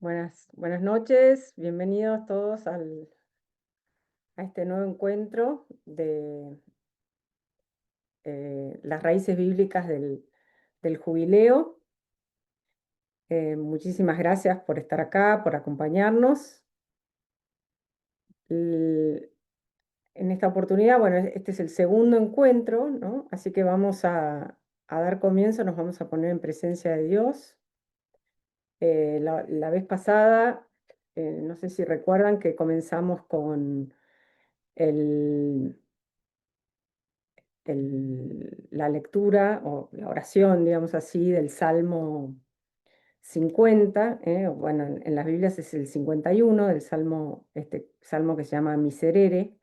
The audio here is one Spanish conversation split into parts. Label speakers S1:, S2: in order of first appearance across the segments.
S1: Buenas noches, bienvenidos todos a este nuevo encuentro de las raíces bíblicas del jubileo. Muchísimas gracias por estar acá, por acompañarnos. L- en esta oportunidad, bueno, este es el segundo encuentro, ¿no? Así que vamos a dar comienzo, nos vamos a poner en presencia de Dios. La vez pasada, no sé si recuerdan que comenzamos con el la lectura o la oración, digamos así, del Salmo 50, bueno, en las Biblias es el 51 del Salmo, este Salmo que se llama Miserere.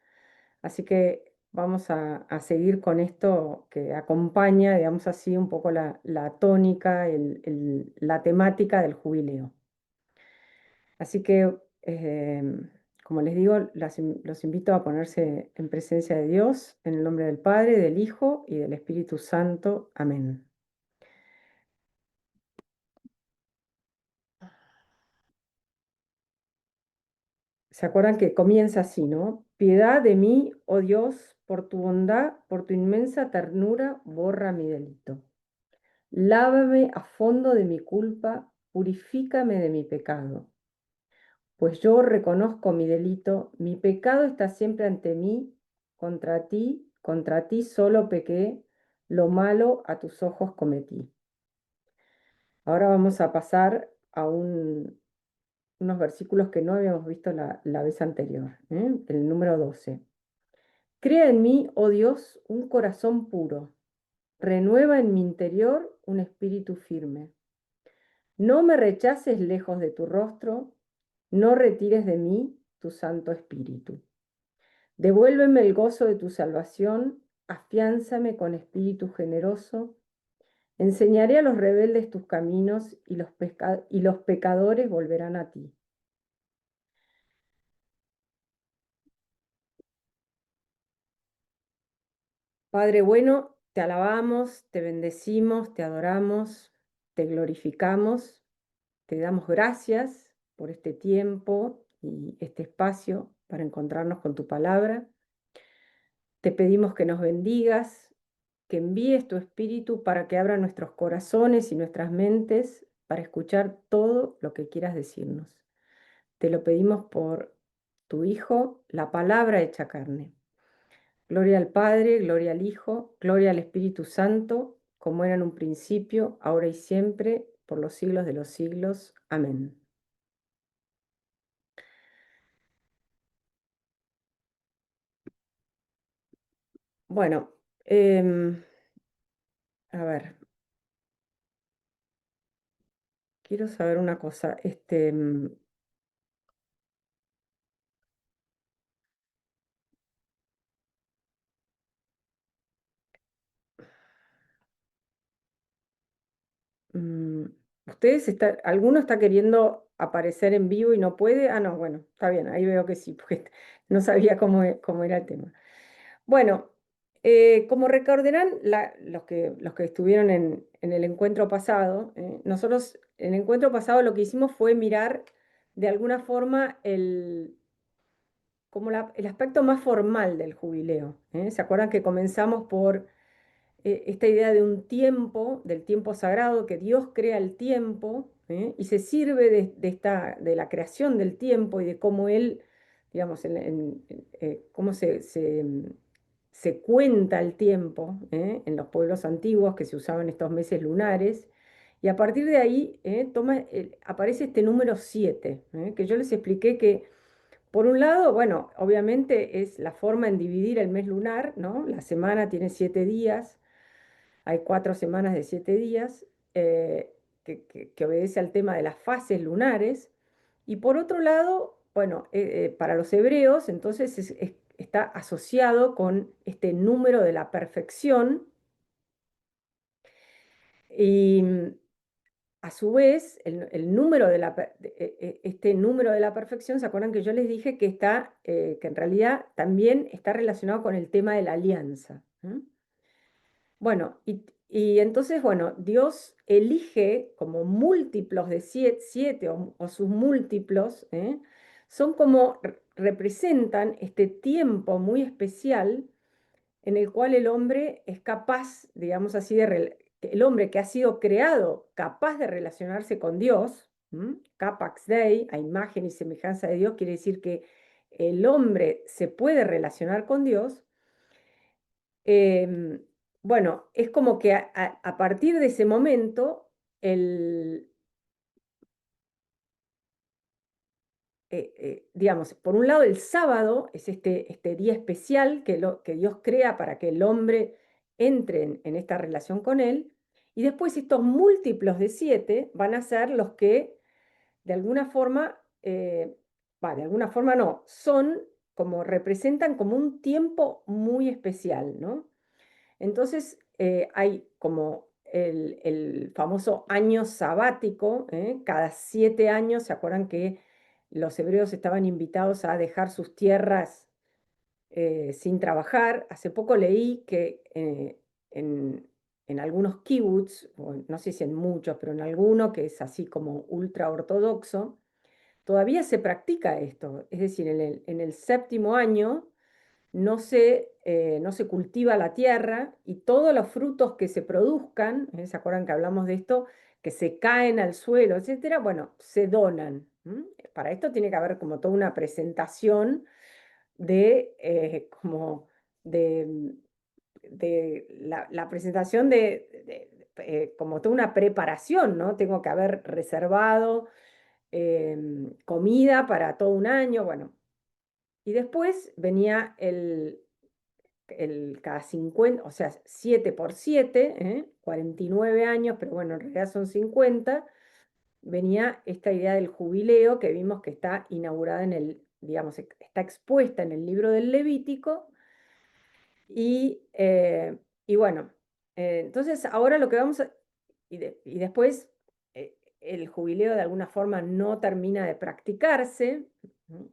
S1: Así que vamos a seguir con esto que acompaña, digamos así, un poco la tónica, la temática del jubileo. Así que, como les digo, los invito a ponerse en presencia de Dios, en el nombre del Padre, del Hijo y del Espíritu Santo. Amén. ¿Se acuerdan que comienza así, no? Piedad de mí, oh Dios, por tu bondad, por tu inmensa ternura, borra mi delito. Lávame a fondo de mi culpa, purifícame de mi pecado. Pues yo reconozco mi delito, mi pecado está siempre ante mí, contra ti solo pequé, lo malo a tus ojos cometí. Ahora vamos a pasar a unos versículos que no habíamos visto la vez anterior, el número 12. Crea en mí, oh Dios, un corazón puro, renueva en mi interior un espíritu firme. No me rechaces lejos de tu rostro, no retires de mí tu santo espíritu. Devuélveme el gozo de tu salvación, afiánzame con espíritu generoso. Enseñaré a los rebeldes tus caminos y los pecadores volverán a ti. Padre bueno, te alabamos, te bendecimos, te adoramos, te glorificamos, te damos gracias por este tiempo y este espacio para encontrarnos con tu palabra. Te pedimos que nos bendigas, que envíes tu espíritu para que abra nuestros corazones y nuestras mentes para escuchar todo lo que quieras decirnos. Te lo pedimos por tu Hijo, la palabra hecha carne. Gloria al Padre, gloria al Hijo, gloria al Espíritu Santo, como era en un principio, ahora y siempre, por los siglos de los siglos. Amén. Bueno, a ver, quiero saber una cosa. Mm, ¿Alguno está queriendo aparecer en vivo y no puede? Ah, no, bueno, está bien, ahí veo que sí, porque no sabía cómo era el tema. Bueno, como recordarán los que estuvieron en el encuentro pasado, nosotros en el encuentro pasado lo que hicimos fue mirar de alguna forma el aspecto más formal del jubileo. ¿Se acuerdan que comenzamos por esta idea de un tiempo, del tiempo sagrado, que Dios crea el tiempo, y se sirve de la creación del tiempo y de cómo Él, digamos, cómo se cuenta el tiempo, en los pueblos antiguos que se usaban estos meses lunares. Y a partir de ahí aparece este número 7, que yo les expliqué que, por un lado, bueno, obviamente es la forma en dividir el mes lunar, ¿no? La semana tiene 7 días, hay 4 semanas de 7 días, que obedece al tema de las fases lunares. Y por otro lado, bueno, para los hebreos, entonces está asociado con este número de la perfección. Y a su vez, el número este número de la perfección, ¿se acuerdan que yo les dije que en realidad también está relacionado con el tema de la alianza? Bueno, Y entonces, bueno, Dios elige como múltiplos de siete, o sus múltiplos, ¿eh? Son como representan este tiempo muy especial en el cual el hombre es capaz, digamos así, el hombre que ha sido creado capaz de relacionarse con Dios, capax Dei, a imagen y semejanza de Dios, quiere decir que el hombre se puede relacionar con Dios. em, bueno, es como que a partir de ese momento, el, digamos, por un lado el sábado es este día especial que Dios crea para que el hombre entre en esta relación con él, y después estos múltiplos de siete van a ser los que de alguna forma, de alguna forma no, son como representan como un tiempo muy especial, ¿no? Entonces, hay como el famoso año sabático, ¿eh? Cada 7 años, ¿se acuerdan que los hebreos estaban invitados a dejar sus tierras sin trabajar? Hace poco leí que en algunos kibbutz, o no sé si en muchos, pero en alguno que es así como ultra ortodoxo, todavía se practica esto. Es decir, en el séptimo año no se cultiva la tierra, y todos los frutos que se produzcan, ¿se acuerdan que hablamos de esto? Que se caen al suelo, etcétera, bueno, se donan. Para esto tiene que haber como toda una presentación como de, de la presentación como toda una preparación, ¿no? Tengo que haber reservado comida para todo un año, bueno. Y después venía cada 50, o sea, 7 por 7, 49 años, pero bueno, en realidad son 50, venía esta idea del jubileo que vimos que está inaugurada digamos, está expuesta en el libro del Levítico. Y bueno, entonces ahora lo que vamos a... Y después el jubileo de alguna forma no termina de practicarse. ¿No?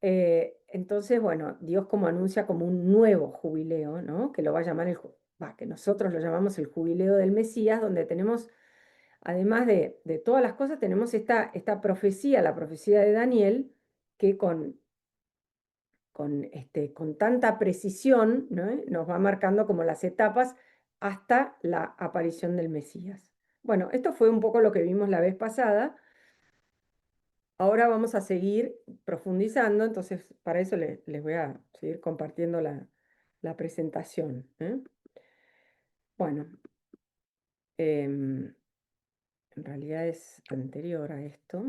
S1: Entonces, bueno, Dios como anuncia como un nuevo jubileo, ¿no? Que lo va a llamar que nosotros lo llamamos el jubileo del Mesías, donde tenemos, además de todas las cosas, tenemos esta profecía, la profecía de Daniel, que con tanta precisión, ¿no? Nos va marcando como las etapas hasta la aparición del Mesías. Bueno, esto fue un poco lo que vimos la vez pasada. Ahora vamos a seguir profundizando, entonces para eso les voy a seguir compartiendo la presentación, ¿eh? Bueno, en realidad es anterior a esto.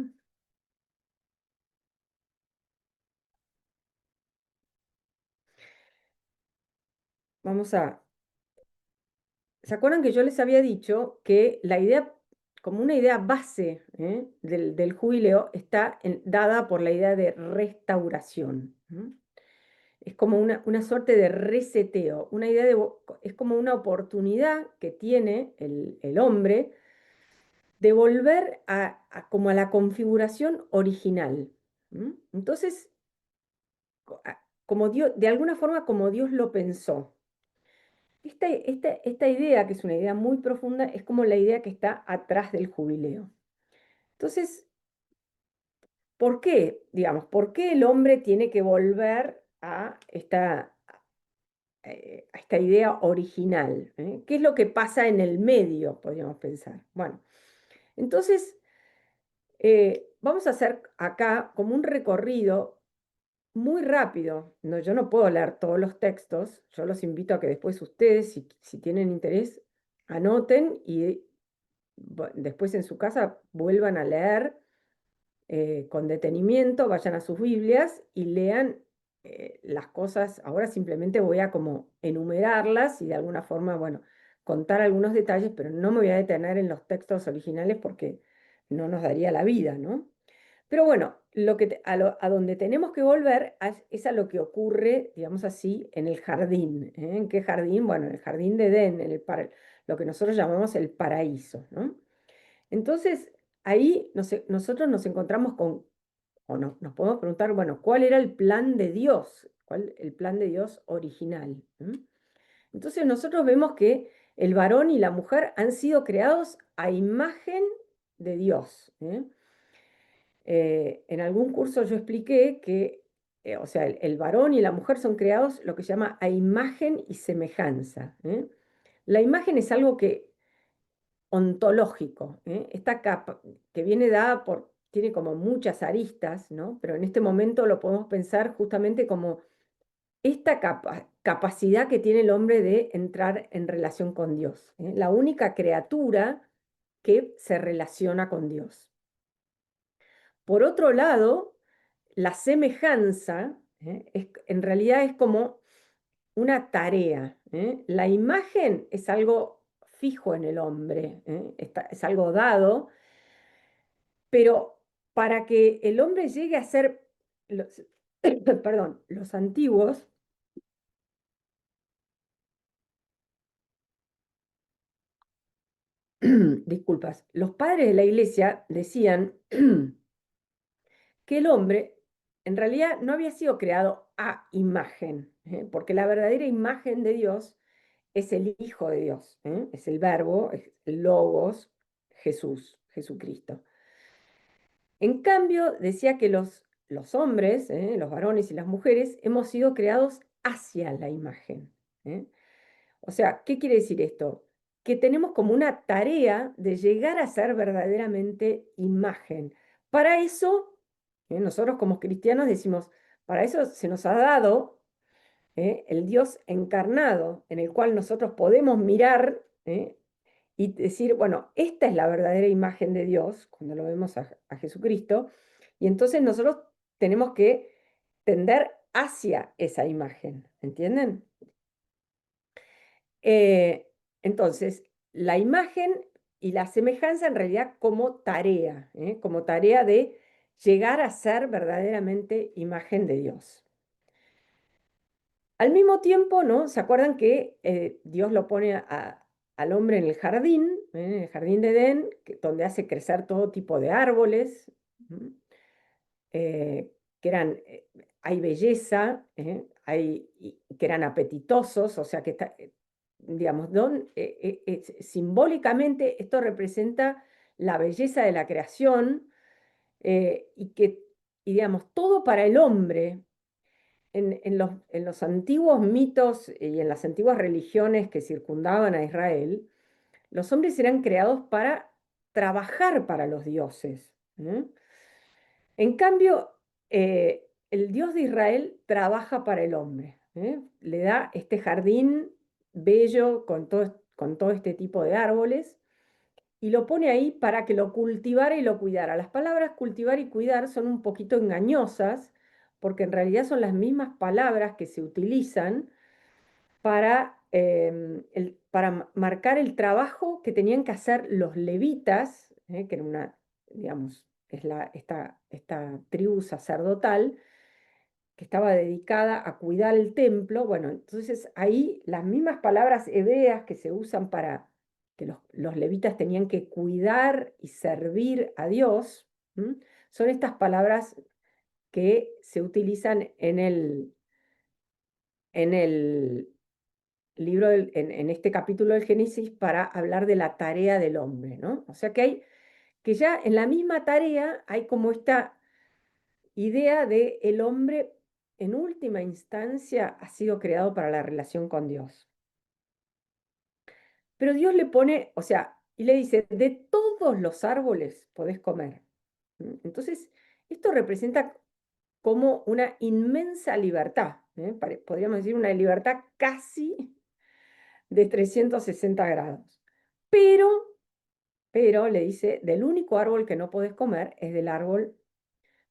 S1: Vamos a... ¿Se acuerdan que yo les había dicho que la idea, como una idea base, del jubileo, está dada por la idea de restauración? Es como una suerte de reseteo, una idea es como una oportunidad que tiene el hombre de volver como a la configuración original. Entonces, como Dios, de alguna forma como Dios lo pensó. Esta idea, que es una idea muy profunda, es como la idea que está atrás del jubileo. Entonces, ¿por qué? Digamos, ¿por qué el hombre tiene que volver a esta idea original? ¿Qué es lo que pasa en el medio, podríamos pensar? Bueno, entonces vamos a hacer acá como un recorrido muy rápido. No, yo no puedo leer todos los textos, yo los invito a que después ustedes, si tienen interés, anoten y después en su casa vuelvan a leer con detenimiento, vayan a sus Biblias y lean las cosas. Ahora simplemente voy a como enumerarlas y de alguna forma, bueno, contar algunos detalles, pero no me voy a detener en los textos originales porque no nos daría la vida, ¿no? Pero bueno, a donde tenemos que volver es a lo que ocurre, digamos así, en el jardín. ¿En qué jardín? Bueno, en el jardín de Edén, lo que nosotros llamamos el paraíso, ¿no? Entonces, ahí nosotros nos encontramos o no, nos podemos preguntar, bueno, ¿cuál era el plan de Dios? ¿Cuál el plan de Dios original? Entonces nosotros vemos que El varón y la mujer han sido creados a imagen de Dios. En algún curso yo expliqué que, o sea, el varón y la mujer son creados lo que se llama a imagen y semejanza. La imagen es algo que ontológico, esta capa que viene dada por, tiene como muchas aristas, ¿no? Pero en este momento lo podemos pensar justamente como esta capacidad que tiene el hombre de entrar en relación con Dios, la única criatura que se relaciona con Dios. Por otro lado, la semejanza, en realidad es como una tarea. La imagen es algo fijo en el hombre, es algo dado, pero para que el hombre llegue a ser, los, perdón, los antiguos, disculpas, los padres de la iglesia decían que el hombre en realidad no había sido creado a imagen, porque la verdadera imagen de Dios es el Hijo de Dios, es el Verbo, es el Logos, Jesús, Jesucristo. En cambio, decía que los hombres, los varones y las mujeres, hemos sido creados hacia la imagen. O sea, ¿qué quiere decir esto? Que tenemos como una tarea de llegar a ser verdaderamente imagen. Para eso, nosotros como cristianos decimos, para eso se nos ha dado el Dios encarnado, en el cual nosotros podemos mirar y decir, bueno, esta es la verdadera imagen de Dios, cuando lo vemos a Jesucristo, y entonces nosotros tenemos que tender hacia esa imagen, ¿entienden? Eh, entonces, la imagen y la semejanza en realidad como tarea de llegar a ser verdaderamente imagen de Dios. Al mismo tiempo, ¿no? ¿Se acuerdan que Dios lo pone al hombre en el jardín de Edén, donde hace crecer todo tipo de árboles, eh, que eran, hay belleza, y que eran apetitosos, o sea que, digamos, simbólicamente esto representa la belleza de la creación y que, y digamos, todo para el hombre en los antiguos mitos y en las antiguas religiones que circundaban a Israel, los hombres eran creados para trabajar para los dioses. En cambio, el Dios de Israel trabaja para el hombre. Le da este jardín bello con todo este tipo de árboles y lo pone ahí para que lo cultivara y lo cuidara. Las palabras cultivar y cuidar son un poquito engañosas porque en realidad son las mismas palabras que se utilizan para marcar el trabajo que tenían que hacer los levitas, que era una, digamos, esta tribu sacerdotal que estaba dedicada a cuidar el templo. Bueno, entonces ahí las mismas palabras hebreas que se usan para que los levitas tenían que cuidar y servir a Dios, son estas palabras que se utilizan en el libro, en este capítulo del Génesis para hablar de la tarea del hombre, ¿no? O sea que ya en la misma tarea hay como esta idea de el hombre en última instancia ha sido creado para la relación con Dios. Pero Dios le pone, o sea, y le dice, de todos los árboles podés comer. Entonces, esto representa como una inmensa libertad, podríamos decir una libertad casi de 360 grados. Pero, pero le dice, del único árbol que no podés comer es del árbol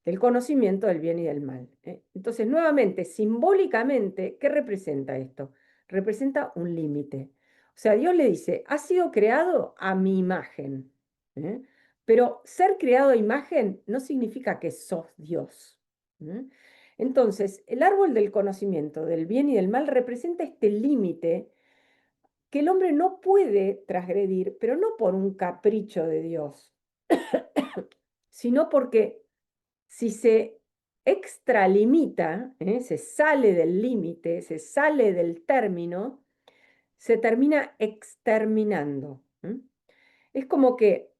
S1: del conocimiento del bien y del mal. Entonces, nuevamente, simbólicamente, ¿qué representa esto? Representa un límite. O sea, Dios le dice, has sido creado a mi imagen. ¿eh? Pero ser creado a imagen no significa que sos Dios. Entonces, el árbol del conocimiento del bien y del mal representa este límite que el hombre no puede transgredir, pero no por un capricho de Dios, sino porque si se extralimita, se sale del límite, se sale del término, se termina exterminando. Es como que,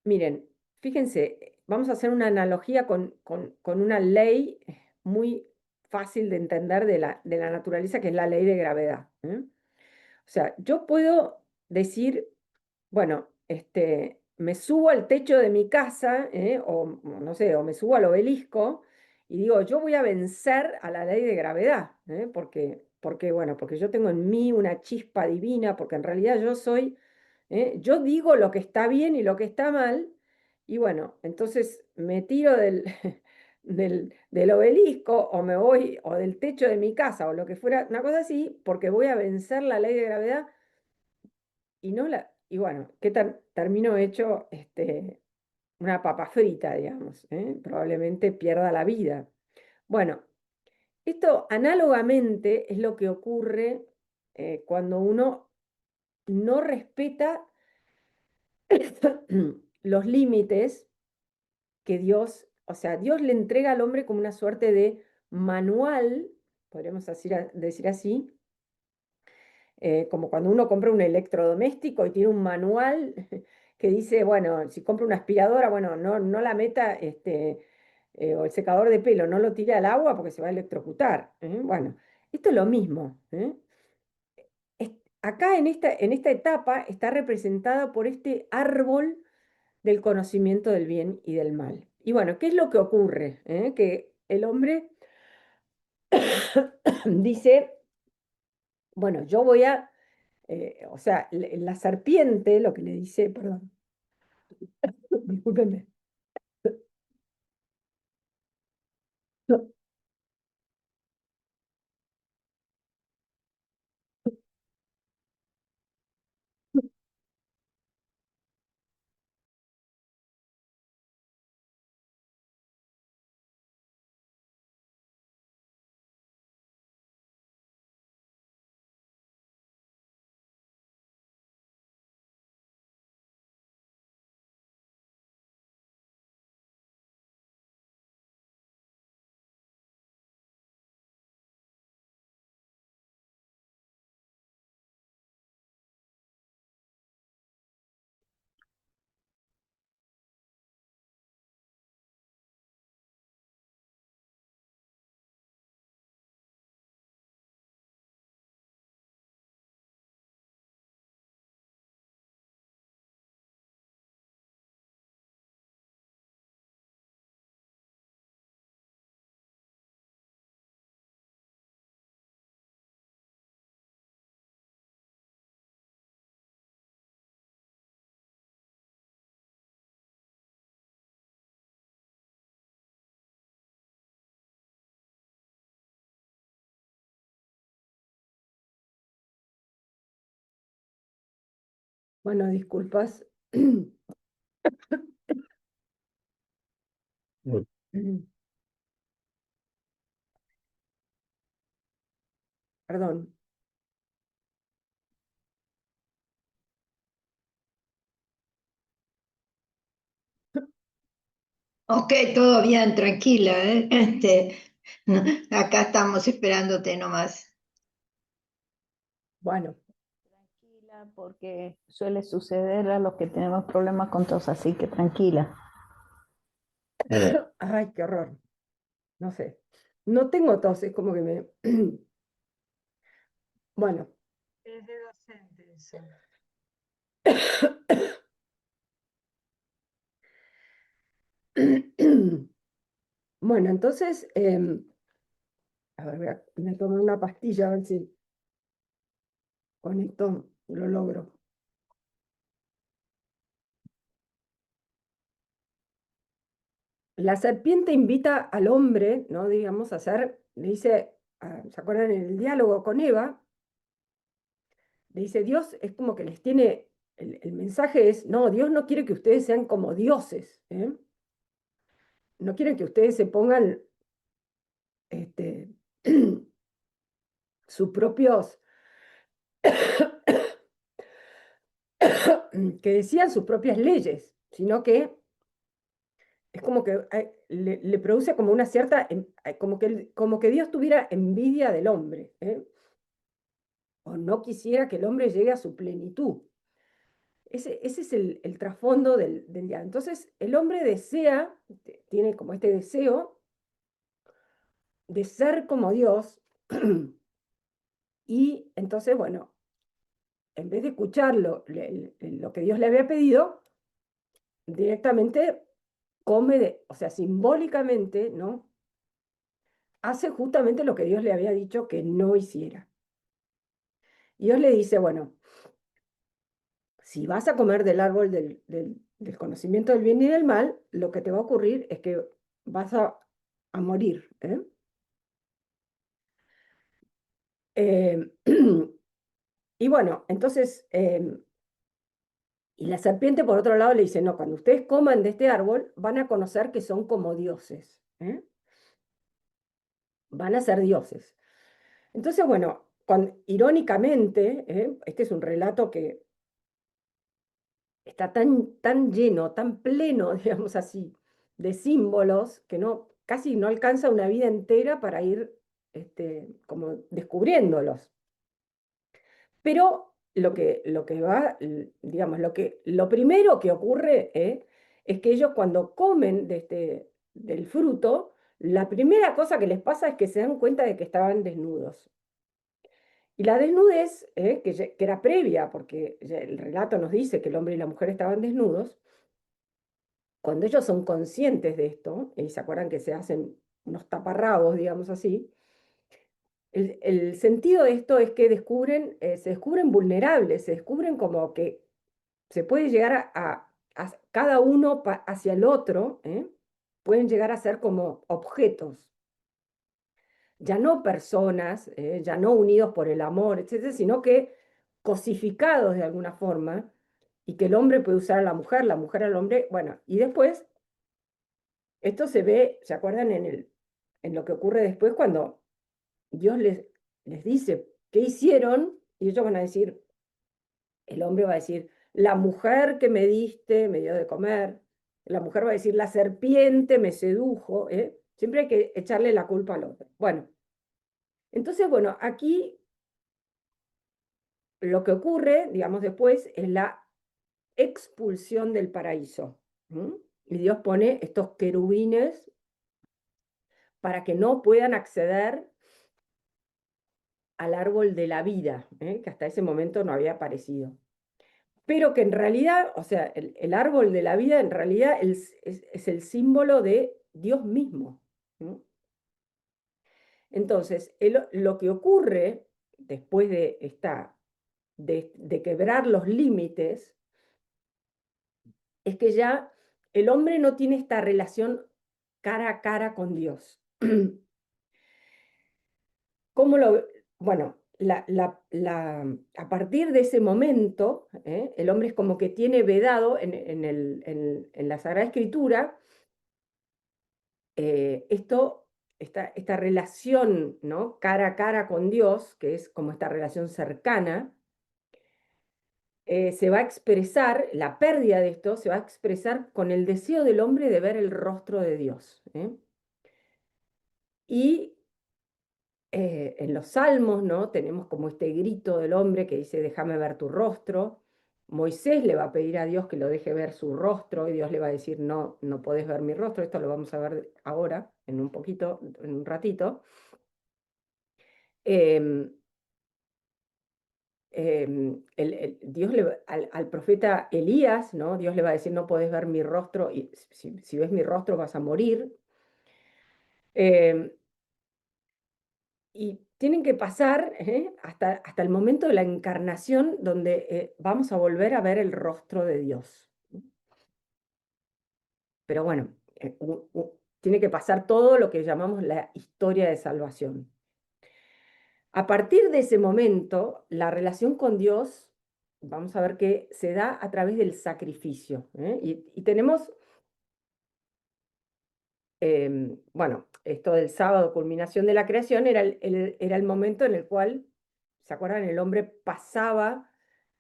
S1: miren, fíjense, vamos a hacer una analogía con una ley muy fácil de entender de la naturaleza, que es la ley de gravedad. O sea, yo puedo decir, bueno, me subo al techo de mi casa, o no sé, o me subo al obelisco y digo, yo voy a vencer a la ley de gravedad, bueno, porque yo tengo en mí una chispa divina, porque en realidad yo soy, yo digo lo que está bien y lo que está mal, y bueno, entonces me tiro del obelisco o me voy, o del techo de mi casa, o lo que fuera, una cosa así, porque voy a vencer la ley de gravedad y no la, y bueno, ¿qué termino hecho una papa frita, digamos? Probablemente pierda la vida. Bueno, esto análogamente es lo que ocurre cuando uno no respeta los límites que Dios, o sea, Dios le entrega al hombre como una suerte de manual, podríamos decir así, como cuando uno compra un electrodoméstico y tiene un manual que dice, bueno, si compra una aspiradora, bueno, no la meta, o el secador de pelo, no lo tire al agua porque se va a electrocutar. Bueno, esto es lo mismo. Acá en esta etapa está representada por este árbol del conocimiento del bien y del mal. Y bueno, ¿qué es lo que ocurre? Que el hombre dice, bueno, yo voy a o sea, la serpiente, lo que le dice, perdón, discúlpenme. Bueno, disculpas. Perdón.
S2: Ok, todo bien, tranquila, ¿eh? No, acá estamos esperándote nomás.
S1: Bueno,
S3: Tranquila, porque suele suceder a los que tenemos problemas con tos, así que tranquila.
S1: ay, qué horror. No sé. No tengo tos, es como que me... Bueno,
S2: Es de docente eso.
S1: bueno, entonces, a ver, me tomé una pastilla a ver si con esto lo logro. La serpiente invita al hombre, ¿no? Digamos, a hacer, le dice, ¿se acuerdan en el diálogo con Eva? Le dice, Dios es como que les tiene, el mensaje es, no, Dios no quiere que ustedes sean como dioses, ¿eh? No quiere que ustedes se pongan este, sus propios, que decían sus propias leyes, sino que es como que le produce como una cierta, como que Dios tuviera envidia del hombre, ¿eh? o no quisiera que el hombre llegue a su plenitud. Ese es el trasfondo del diálogo. Entonces, el hombre desea, tiene como este deseo de ser como Dios, y entonces, bueno, en vez de escuchar lo que Dios le había pedido, directamente come, o sea, simbólicamente, ¿no? Hace justamente lo que Dios le había dicho que no hiciera. Y Dios le dice, bueno, si vas a comer del árbol del conocimiento del bien y del mal, lo que te va a ocurrir es que vas a morir. Eh, y bueno, entonces, y la serpiente por otro lado le dice, no, cuando ustedes coman de este árbol, van a conocer que son como dioses. Van a ser dioses. Entonces, bueno, irónicamente, este es un relato que está tan lleno, tan pleno, digamos así, de símbolos que casi no alcanza una vida entera para ir como descubriéndolos. Pero lo que va, digamos, lo primero que ocurre es que ellos cuando comen del fruto, la primera cosa que les pasa es que se dan cuenta de que estaban desnudos. Y la desnudez, que era previa, porque el relato nos dice que el hombre y la mujer estaban desnudos, cuando ellos son conscientes de esto, y se acuerdan que se hacen unos taparrabos, digamos así, el sentido de esto es que se descubren vulnerables, se descubren como que se puede llegar a cada uno hacia el otro, pueden llegar a ser como objetos, ya no personas, ya no unidos por el amor, etcétera, sino que cosificados de alguna forma, y que el hombre puede usar a la mujer al hombre, bueno, y después esto se ve, ¿se acuerdan en lo que ocurre después cuando Dios les dice qué hicieron? Y ellos van a decir, el hombre va a decir, la mujer que me diste me dio de comer, la mujer va a decir, la serpiente me sedujo, ¿eh? Siempre hay que echarle la culpa al otro. Bueno, entonces, bueno, aquí lo que ocurre, digamos, después es la expulsión del paraíso. ¿Mm? Y Dios pone estos querubines para que no puedan acceder al árbol de la vida, que hasta ese momento no había aparecido. Pero que en realidad, o sea, el árbol de la vida en realidad es el símbolo de Dios mismo. ¿No? Entonces, lo que ocurre después de quebrar los límites es que ya el hombre no tiene esta relación cara a cara con Dios. ¿Cómo lo, bueno, a partir de ese momento, el hombre es como que tiene vedado en la Sagrada Escritura esta relación, ¿no? Cara a cara con Dios, que es como esta relación cercana, se va a expresar, la pérdida de esto se va a expresar con el deseo del hombre de ver el rostro de Dios. Y en los salmos, ¿no? Tenemos como este grito del hombre que dice, déjame ver tu rostro. Moisés le va a pedir a Dios que lo deje ver su rostro y Dios le va a decir, no, no podés ver mi rostro. Esto lo vamos a ver ahora, en un poquito, en un ratito. Em, Dios al profeta Elías, ¿no? Dios le va a decir, no podés ver mi rostro, y si ves mi rostro vas a morir. Em, y tienen que pasar hasta el momento de la encarnación, donde vamos a volver a ver el rostro de Dios. Pero bueno, tiene que pasar todo lo que llamamos la historia de salvación. A partir de ese momento, la relación con Dios, vamos a ver que se da a través del sacrificio. Y tenemos, bueno, esto del sábado, culminación de la creación, era el momento en el cual, ¿se acuerdan? El hombre pasaba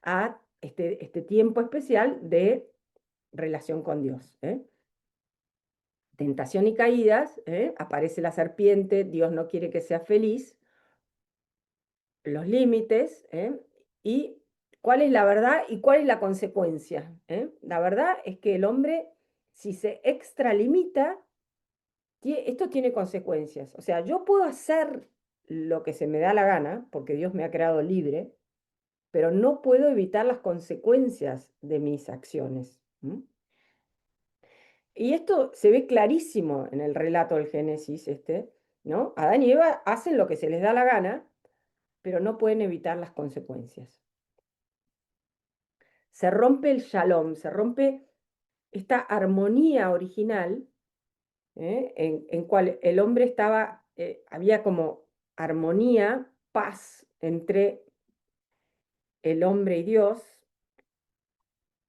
S1: a este tiempo especial de relación con Dios. Tentación y caídas, aparece la serpiente, Dios no quiere que sea feliz, los límites, y cuál es la verdad y cuál es la consecuencia. La verdad es que el hombre, si se extralimita, esto tiene consecuencias. O sea, yo puedo hacer lo que se me da la gana, porque Dios me ha creado libre, pero no puedo evitar las consecuencias de mis acciones. Y esto se ve clarísimo en el relato del Génesis, ¿no? Adán y Eva hacen lo que se les da la gana, pero no pueden evitar las consecuencias. Se rompe el shalom, se rompe esta armonía original, en cual el hombre estaba, había como armonía, paz entre el hombre y Dios,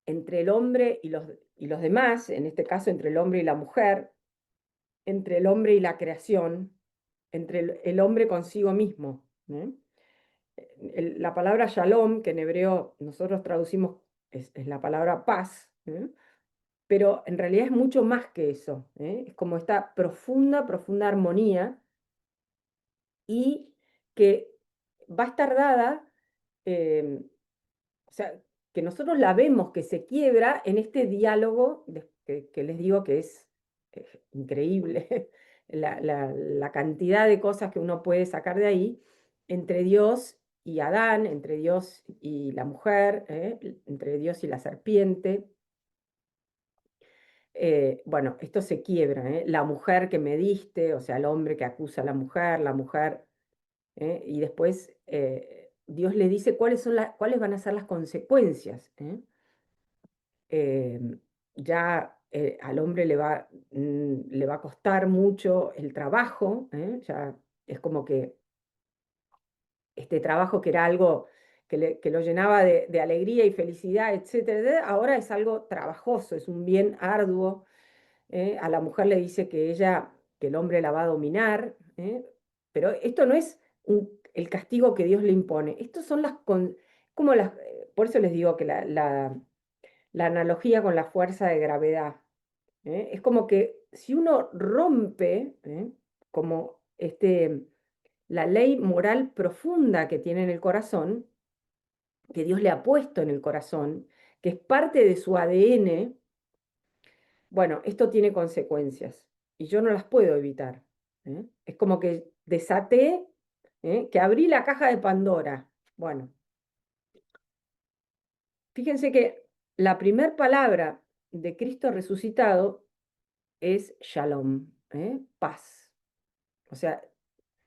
S1: entre el hombre y los demás, en este caso entre el hombre y la mujer, entre el hombre y la creación, entre el hombre consigo mismo. La palabra shalom, que en hebreo nosotros traducimos, es la palabra paz, pero en realidad es mucho más que eso. Es como esta profunda, profunda armonía y que va a estar dada, eh, o sea, que nosotros la vemos que se quiebra en este diálogo que les digo que es increíble, la cantidad de cosas que uno puede sacar de ahí entre Dios y Adán, entre Dios y la mujer, entre Dios y la serpiente. Bueno, esto se quiebra, la mujer que me diste, o sea, el hombre que acusa a la mujer, y después Dios le dice cuáles van a ser las consecuencias. Eh, ya al hombre le va a costar mucho el trabajo, ya es como que este trabajo que era algo que lo llenaba de alegría y felicidad, etcétera, ahora es algo trabajoso, es un bien arduo. A la mujer le dice que el hombre la va a dominar, pero esto no es el castigo que Dios le impone, estos son como por eso les digo que la analogía con la fuerza de gravedad, es como que si uno rompe, como la ley moral profunda que tiene en el corazón, que Dios le ha puesto en el corazón, que es parte de su ADN, bueno, esto tiene consecuencias y yo no las puedo evitar. Es como que desaté, que abrí la caja de Pandora. Bueno, fíjense que la primer palabra de Cristo resucitado es shalom, paz. O sea,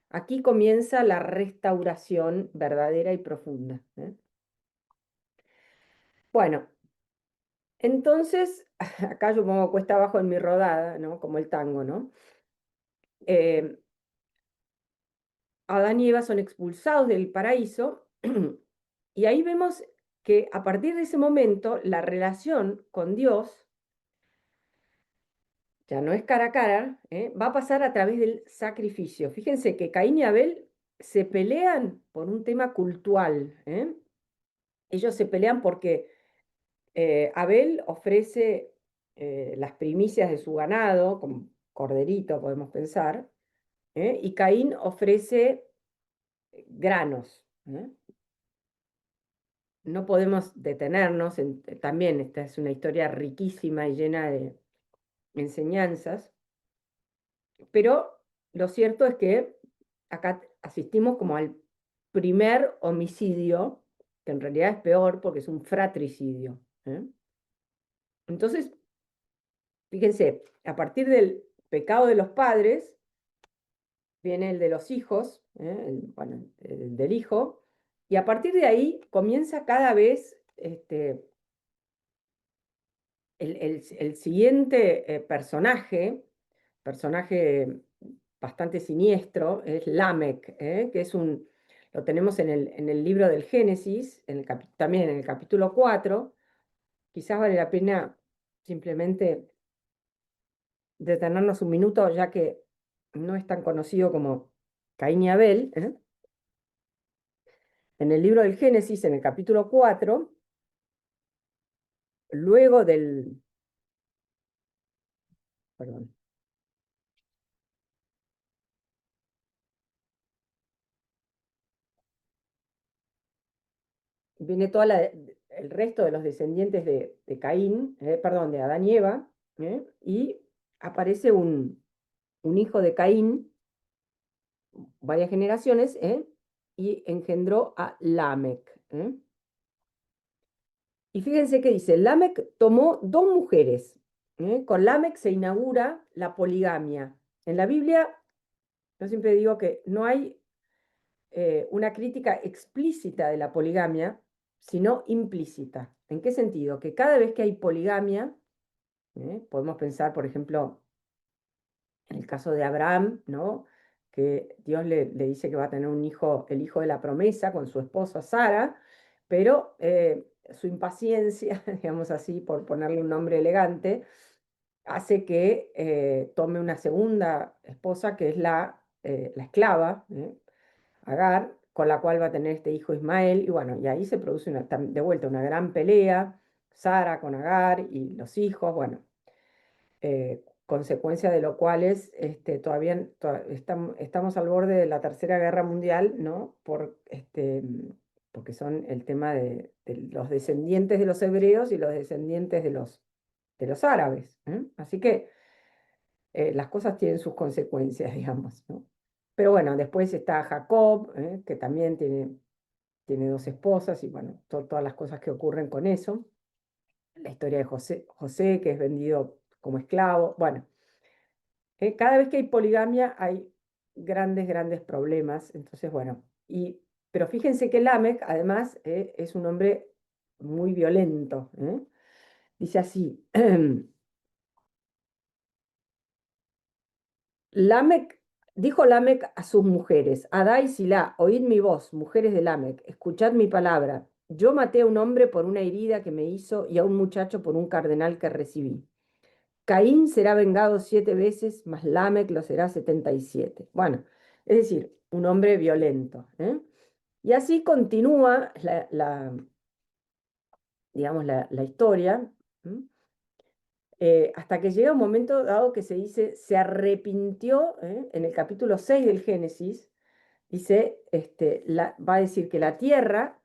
S1: aquí comienza la restauración verdadera y profunda. Bueno, entonces, acá yo pongo cuesta abajo en mi rodada, ¿no? Como el tango, ¿no? Eh, Adán y Eva son expulsados del paraíso y ahí vemos que a partir de ese momento la relación con Dios ya no es cara a cara, va a pasar a través del sacrificio. Fíjense que Caín y Abel se pelean por un tema cultural. Ellos se pelean porque Abel ofrece las primicias de su ganado, como corderito podemos pensar, y Caín ofrece granos. No podemos detenernos, también esta es una historia riquísima y llena de enseñanzas, pero lo cierto es que acá asistimos como al primer homicidio, que en realidad es peor porque es un fratricidio. Entonces, fíjense, a partir del pecado de los padres, viene el de los hijos, bueno, el del hijo, y a partir de ahí comienza cada vez el siguiente personaje bastante siniestro, es Lamec, que lo tenemos en el libro del Génesis, también en el capítulo 4. Quizás vale la pena simplemente detenernos un minuto, ya que no es tan conocido como Caín y Abel. En el libro del Génesis, en el capítulo 4, luego del, perdón, viene el resto de los descendientes de Caín, perdón, de Adán y Eva, y aparece un hijo de Caín, varias generaciones, y engendró a Lamec. Y fíjense que dice, Lamec tomó dos mujeres. Con Lamec se inaugura la poligamia. En la Biblia, yo siempre digo que no hay una crítica explícita de la poligamia, sino implícita. ¿En qué sentido? Que cada vez que hay poligamia, podemos pensar, por ejemplo, en el caso de Abraham, ¿no? Que Dios le dice que va a tener un hijo, el hijo de la promesa con su esposa Sara, pero su impaciencia, digamos así, por ponerle un nombre elegante, hace que tome una segunda esposa que es la esclava, Agar, con la cual va a tener este hijo Ismael, y bueno, y ahí se produce de vuelta una gran pelea, Sara con Agar y los hijos, bueno, consecuencia de lo cual es, todavía estamos al borde de la Tercera Guerra Mundial, ¿no? Porque son el tema de los descendientes de los hebreos y los descendientes de los árabes. Así que las cosas tienen sus consecuencias, digamos, ¿no? Pero bueno, después está Jacob, que también tiene dos esposas y bueno, todas las cosas que ocurren con eso. La historia de José, que es vendido como esclavo. Bueno, cada vez que hay poligamia hay grandes, grandes problemas. Entonces, bueno, pero fíjense que Lamec, además, es un hombre muy violento. Dice así, Lamec, dijo Lamec a sus mujeres, Adá y Silá, oíd mi voz, mujeres de Lamec, escuchad mi palabra. Yo maté a un hombre por una herida que me hizo y a un muchacho por un cardenal que recibí. Caín será vengado 7 veces, mas Lamec lo será 77. Bueno, es decir, un hombre violento. Y así continúa digamos, la historia, hasta que llega un momento dado que se dice, se arrepintió, en el capítulo 6 del Génesis, dice, va a decir que la tierra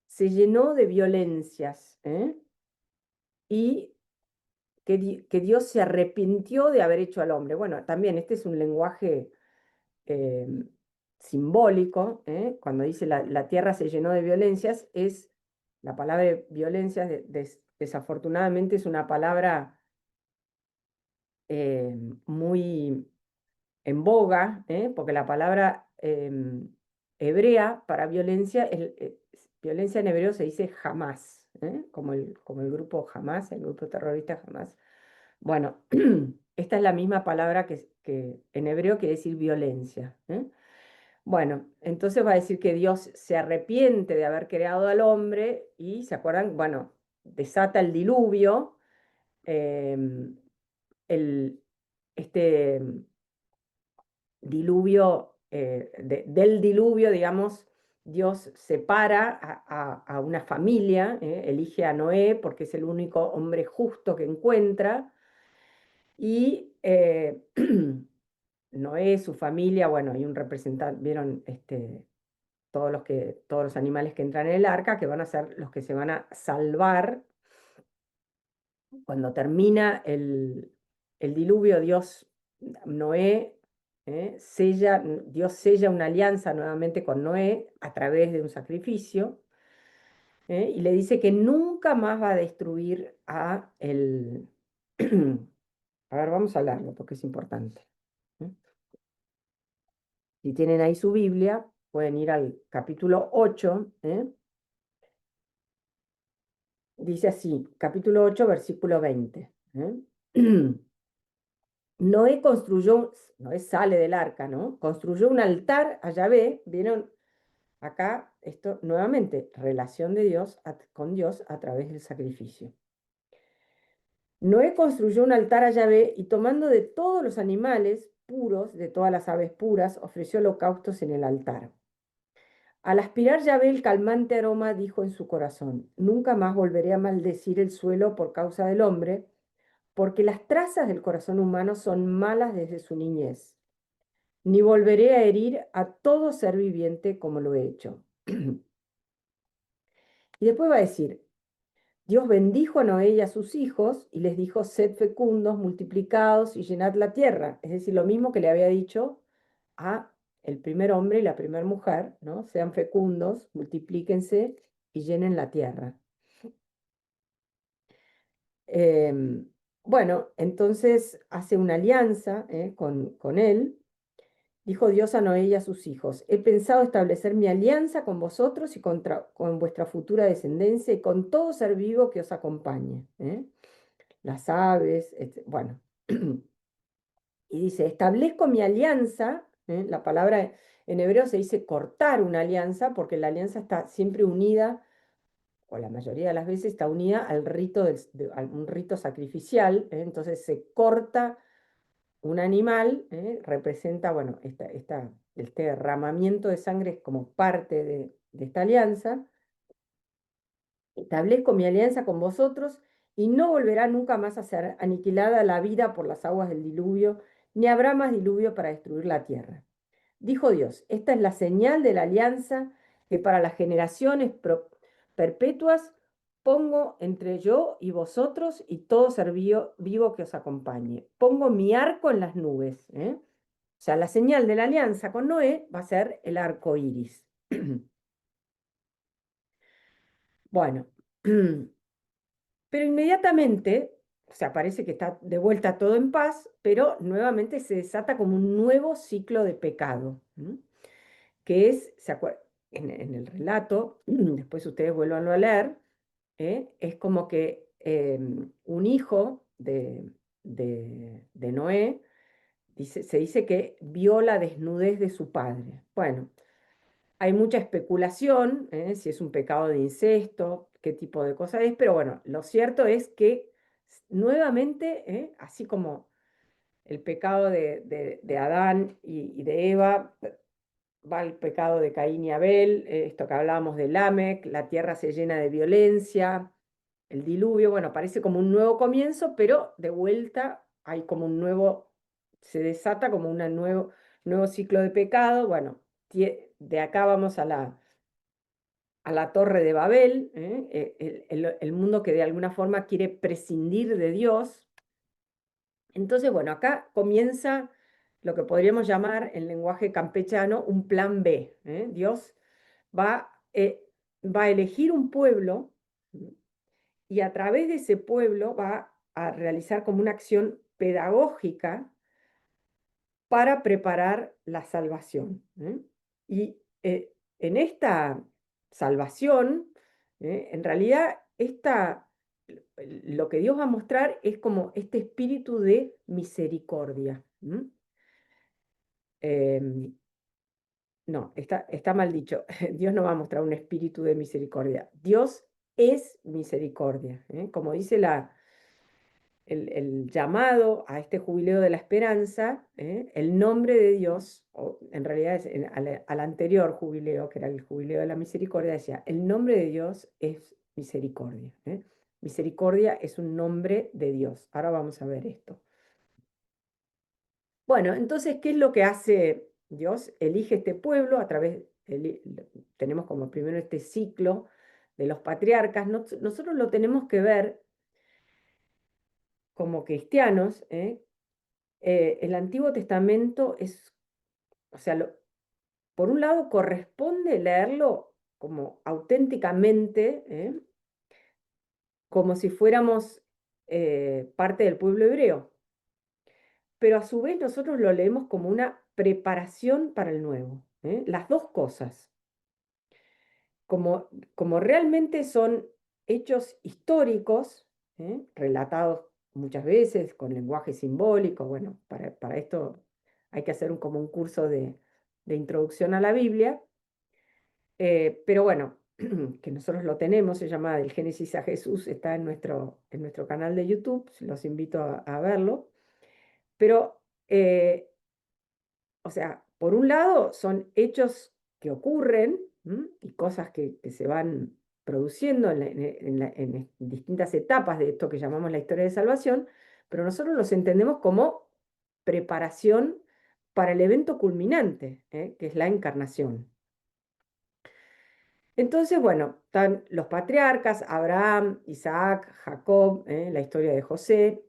S1: se llenó de violencias, y que Dios se arrepintió de haber hecho al hombre. Bueno, también este es un lenguaje eh, simbólico, cuando dice la tierra se llenó de violencias, la palabra de violencias, desafortunadamente es una palabra muy en boga, porque la palabra hebrea para violencia, violencia en hebreo se dice Hamas, como el grupo Hamas, el grupo terrorista Hamas. Bueno, esta es la misma palabra que en hebreo quiere decir violencia. Bueno, entonces va a decir que Dios se arrepiente de haber creado al hombre y, ¿se acuerdan? Bueno, desata el diluvio, em, este diluvio, del diluvio, digamos, Dios separa a una familia, elige a Noé porque es el único hombre justo que encuentra, y Noé, su familia, bueno, hay un representante, vieron todos los animales que entran en el arca, que van a ser los que se van a salvar. Cuando termina el diluvio, Noé, Dios sella una alianza nuevamente con Noé a través de un sacrificio, y le dice que nunca más va a destruir a el... A ver, vamos a hablarlo porque es importante. Si tienen ahí su Biblia, pueden ir al capítulo 8. Dice así, capítulo 8, versículo 20. Noé sale del arca, ¿no? Construyó un altar a Yahvé. Vieron acá, esto nuevamente, relación de Dios con Dios a través del sacrificio. Noé construyó un altar a Yahvé y tomando de todos los animales puros, de todas las aves puras, ofreció holocaustos en el altar. Al aspirar Yahvé el calmante aroma, dijo en su corazón, nunca más volveré a maldecir el suelo por causa del hombre, porque las trazas del corazón humano son malas desde su niñez. Ni volveré a herir a todo ser viviente como lo he hecho. Y después va a decir, Dios bendijo a Noé y a sus hijos y les dijo, sed fecundos, multiplicados y llenad la tierra. Es decir, lo mismo que le había dicho a el primer hombre y la primera mujer, ¿no? Sean fecundos, multiplíquense y llenen la tierra. Em, bueno, entonces hace una alianza con él. Dijo Dios a Noé y a sus hijos, he pensado establecer mi alianza con vosotros y con vuestra futura descendencia y con todo ser vivo que os acompañe. Las aves, bueno. Y dice, establezco mi alianza, la palabra en hebreo se dice cortar una alianza, porque la alianza está siempre unida, o la mayoría de las veces está unida al rito, a un rito sacrificial, entonces se corta un animal, representa, bueno, este derramamiento de sangre es como parte de esta alianza. Establezco mi alianza con vosotros y no volverá nunca más a ser aniquilada la vida por las aguas del diluvio, ni habrá más diluvio para destruir la tierra. Dijo Dios, esta es la señal de la alianza que para las generaciones perpetuas pongo entre yo y vosotros y todo ser vivo que os acompañe. Pongo mi arco en las nubes. O sea, la señal de la alianza con Noé va a ser el arco iris. Bueno, pero inmediatamente, o sea, parece que está de vuelta todo en paz, pero nuevamente se desata como un nuevo ciclo de pecado, que es, en el relato, después ustedes vuelvan a leer, es como que un hijo de Noé se dice que vio la desnudez de su padre. Bueno, hay mucha especulación, si es un pecado de incesto, qué tipo de cosa es, pero bueno, lo cierto es que nuevamente, así como el pecado de Adán y de Eva, va el pecado de Caín y Abel, esto que hablábamos de Lamec, la tierra se llena de violencia, el diluvio, bueno, parece como un nuevo comienzo, pero de vuelta hay como un nuevo, se desata como un nuevo ciclo de pecado, bueno, de acá vamos a la torre de Babel, el mundo que de alguna forma quiere prescindir de Dios. Entonces, bueno, acá comienza lo que podríamos llamar en lenguaje campechano un plan B. Dios va, va a elegir un pueblo y a través de ese pueblo va a realizar como una acción pedagógica para preparar la salvación. Y en esta salvación, en realidad, lo que Dios va a mostrar es como este espíritu de misericordia. No, está mal dicho. Dios no va a mostrar un espíritu de misericordia. Dios es misericordia. Como dice el llamado a este jubileo de la esperanza, el nombre de Dios, o en realidad al anterior jubileo, que era el jubileo de la misericordia, decía, el nombre de Dios es misericordia. Misericordia es un nombre de Dios. Ahora vamos a ver esto. Bueno, entonces, ¿qué es lo que hace Dios? Elige este pueblo a través, tenemos como primero este ciclo de los patriarcas. Nosotros lo tenemos que ver como cristianos. El Antiguo Testamento es, o sea, por un lado corresponde leerlo como auténticamente, como si fuéramos parte del pueblo hebreo, pero a su vez nosotros lo leemos como una preparación para el nuevo, las dos cosas, como realmente son hechos históricos, relatados muchas veces con lenguaje simbólico. Bueno, para esto hay que hacer como un curso de introducción a la Biblia, pero bueno, que nosotros lo tenemos, se llama Del Génesis a Jesús, está en nuestro canal de YouTube, los invito a verlo, pero, o sea, por un lado son hechos que ocurren y cosas que se van produciendo en distintas etapas de esto que llamamos la historia de salvación, pero nosotros los entendemos como preparación para el evento culminante, que es la encarnación. Entonces, bueno, están los patriarcas, Abraham, Isaac, Jacob, la historia de José.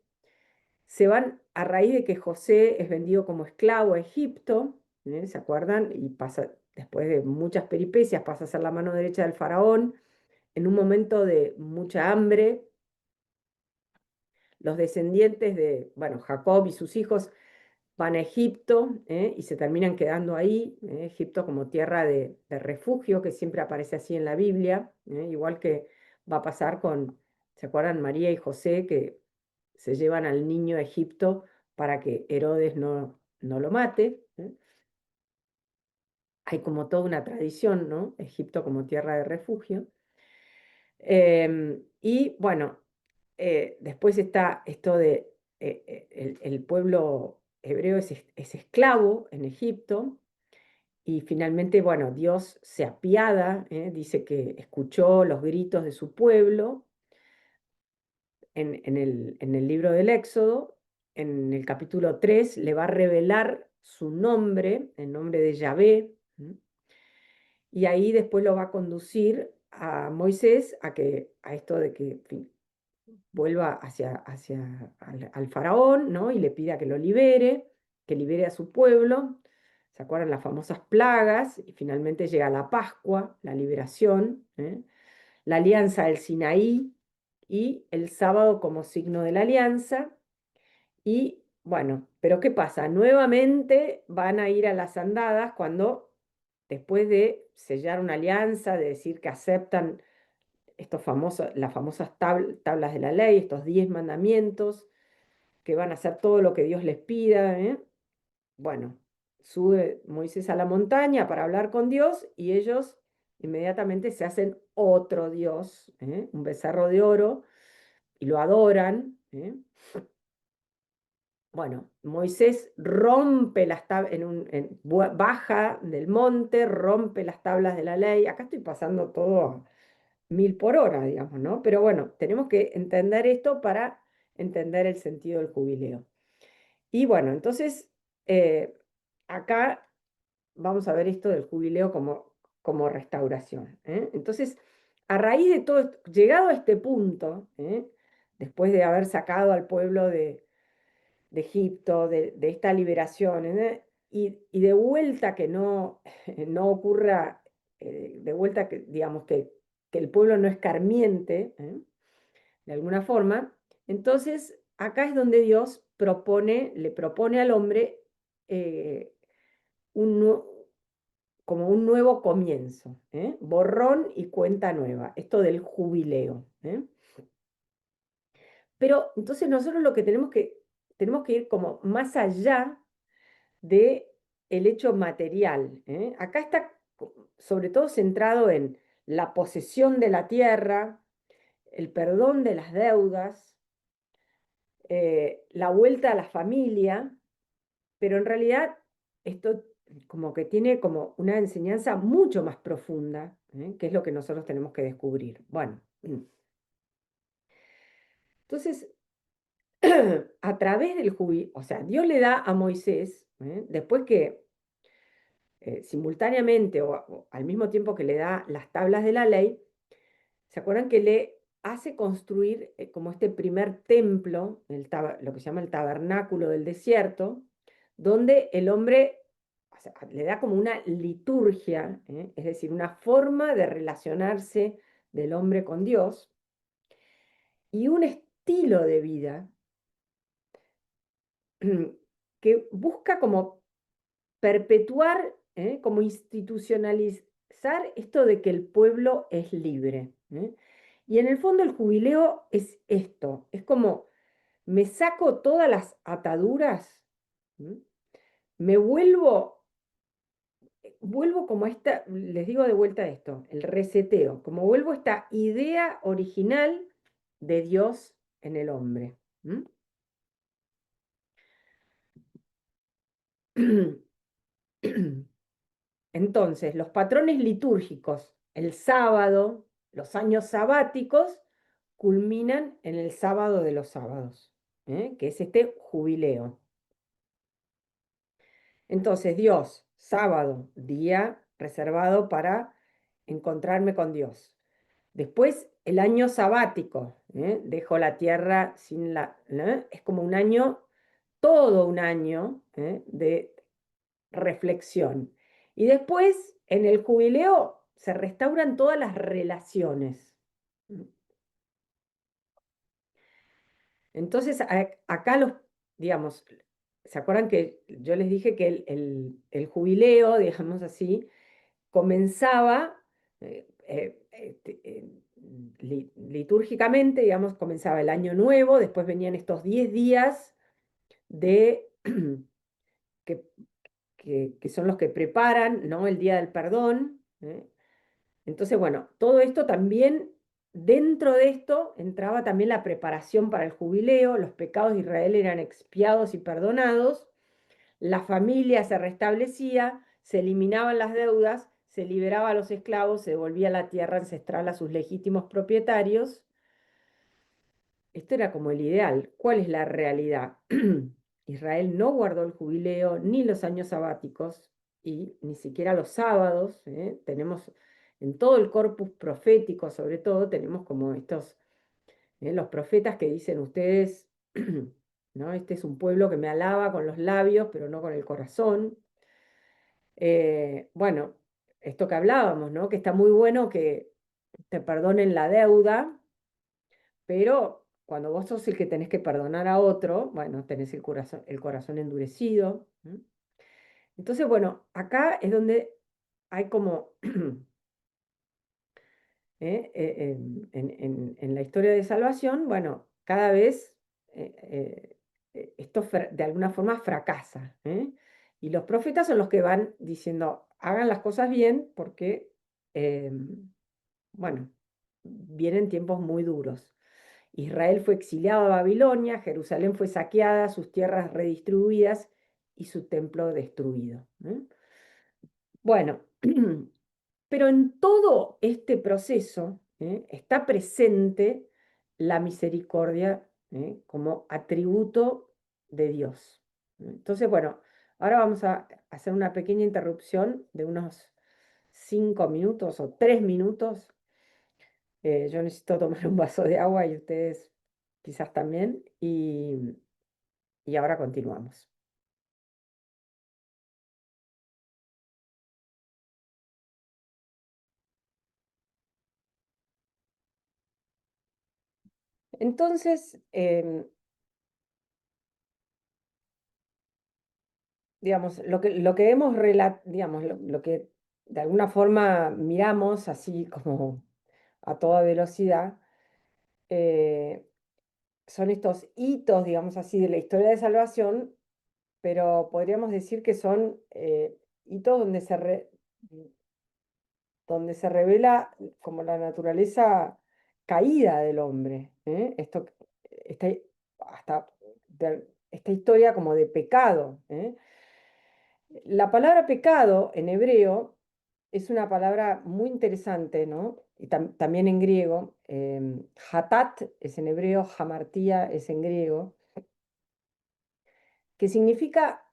S1: Se van a raíz de que José es vendido como esclavo a Egipto, ¿se acuerdan? Y pasa, después de muchas peripecias, pasa a ser la mano derecha del faraón. En un momento de mucha hambre, los descendientes de, bueno, Jacob y sus hijos van a Egipto, y se terminan quedando ahí, Egipto como tierra de refugio, que siempre aparece así en la Biblia, igual que va a pasar con, ¿se acuerdan? María y José, que se llevan al niño a Egipto para que Herodes no lo mate. Hay como toda una tradición, ¿no? Egipto como tierra de refugio. Y bueno, después está esto de el pueblo hebreo es esclavo en Egipto. Y finalmente, bueno, Dios se apiada, dice que escuchó los gritos de su pueblo en el libro del Éxodo. En el capítulo 3 le va a revelar su nombre, el nombre de Yahvé, y ahí después lo va a conducir a Moisés a esto de que, en fin, vuelva hacia al faraón, ¿no? Y le pida que libere a su pueblo. ¿Se acuerdan las famosas plagas? Y finalmente llega la Pascua, la liberación, la alianza del Sinaí y el sábado como signo de la alianza. Y bueno, pero ¿qué pasa? Nuevamente van a ir a las andadas cuando, después de sellar una alianza, de decir que aceptan las famosas tablas de la ley, estos 10 mandamientos, que van a hacer todo lo que Dios les pida. Bueno, sube Moisés a la montaña para hablar con Dios y ellos inmediatamente se hacen otro Dios, un becerro de oro, y lo adoran. Bueno, Moisés rompe las tablas, baja del monte, rompe las tablas de la ley. Acá estoy pasando todo a 1000 por hora, digamos, ¿no? Pero bueno, tenemos que entender esto para entender el sentido del jubileo. Y bueno, entonces, acá vamos a ver esto del jubileo como restauración. Entonces, a raíz de todo esto, llegado a este punto, después de haber sacado al pueblo de Egipto, de esta liberación, y de vuelta que no, no ocurra, de vuelta que, digamos, que el pueblo no escarmiente, de alguna forma. Entonces, acá es donde Dios le propone al hombre, eh, un, como un nuevo comienzo, borrón y cuenta nueva, esto del jubileo. Pero entonces nosotros lo que tenemos que ir como más allá de el hecho material. Acá está sobre todo centrado en la posesión de la tierra, el perdón de las deudas, la vuelta a la familia, pero en realidad esto como que tiene como una enseñanza mucho más profunda, que es lo que nosotros tenemos que descubrir. Bueno, entonces, a través del jubileo, o sea, Dios le da a Moisés, después que simultáneamente o al mismo tiempo que le da las tablas de la ley, ¿se acuerdan que le hace construir como este primer templo, lo que se llama el tabernáculo del desierto, donde el hombre, o sea, le da como una liturgia, es decir, una forma de relacionarse del hombre con Dios y un estilo de vida que busca como perpetuar, como institucionalizar esto de que el pueblo es libre. Y en el fondo el jubileo es esto, es como me saco todas las ataduras, me vuelvo como esta, les digo de vuelta esto, el reseteo, como vuelvo esta idea original de Dios en el hombre. Entonces, los patrones litúrgicos, el sábado, los años sabáticos, culminan en el sábado de los sábados, que es este jubileo. Entonces, Dios, sábado, día reservado para encontrarme con Dios. Después, el año sabático, dejo la tierra sin ¿no? Es como un año, todo un año de reflexión. Y después, en el jubileo, se restauran todas las relaciones. Entonces, acá digamos, ¿se acuerdan que yo les dije que el jubileo, digamos así, comenzaba litúrgicamente, digamos, comenzaba el año nuevo, después venían estos 10 días de, que, que son los que preparan, ¿no? El día del perdón. Entonces, bueno, todo esto también, dentro de esto, entraba también la preparación para el jubileo, los pecados de Israel eran expiados y perdonados, la familia se restablecía, se eliminaban las deudas, se liberaba a los esclavos, se devolvía la tierra ancestral a sus legítimos propietarios. Esto era como el ideal. ¿Cuál es la realidad? Israel no guardó el jubileo ni los años sabáticos y ni siquiera los sábados. Tenemos en todo el corpus profético, sobre todo, tenemos como estos, los profetas que dicen ustedes, ¿no? Este es un pueblo que me alaba con los labios, pero no con el corazón. Bueno, esto que hablábamos, ¿no? Que está muy bueno que te perdonen la deuda, pero cuando vos sos el que tenés que perdonar a otro, bueno, tenés el corazón endurecido. Entonces, bueno, acá es donde hay como, en la historia de salvación, bueno, cada vez esto de alguna forma fracasa. Y los profetas son los que van diciendo, hagan las cosas bien porque, bueno, vienen tiempos muy duros. Israel fue exiliado a Babilonia, Jerusalén fue saqueada, sus tierras redistribuidas y su templo destruido. Bueno, pero en todo este proceso está presente la misericordia como atributo de Dios. Entonces, bueno, ahora vamos a hacer una pequeña interrupción de unos 5 minutos o 3 minutos. Yo necesito tomar un vaso de agua y ustedes quizás también. Y ahora continuamos. Entonces, digamos, lo que hemos digamos, lo que de alguna forma miramos así como a toda velocidad, eh, son estos hitos, digamos así, de la historia de salvación, pero podríamos decir que son hitos donde se revela como la naturaleza caída del hombre. Esta, hasta esta historia como de pecado. La palabra pecado en hebreo es una palabra muy interesante, ¿no? Y también en griego. Hatat es en hebreo, hamartía es en griego, que significa,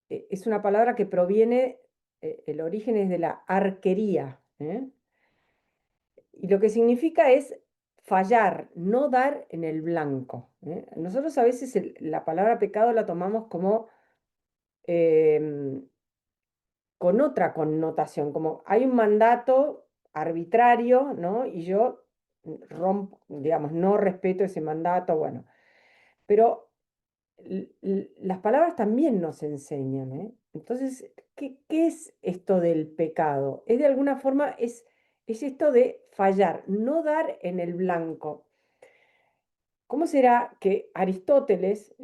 S1: es una palabra que proviene, el origen es de la arquería, y lo que significa es fallar, no dar en el blanco. Nosotros a veces la palabra pecado la tomamos como em, con otra connotación, como hay un mandato arbitrario, ¿no? Y yo rompo, digamos, no respeto ese mandato, bueno, pero las palabras también nos enseñan, ¿eh? Entonces, ¿qué es esto del pecado? Es de alguna forma, es esto de fallar, no dar en el blanco. ¿Cómo será que Aristóteles,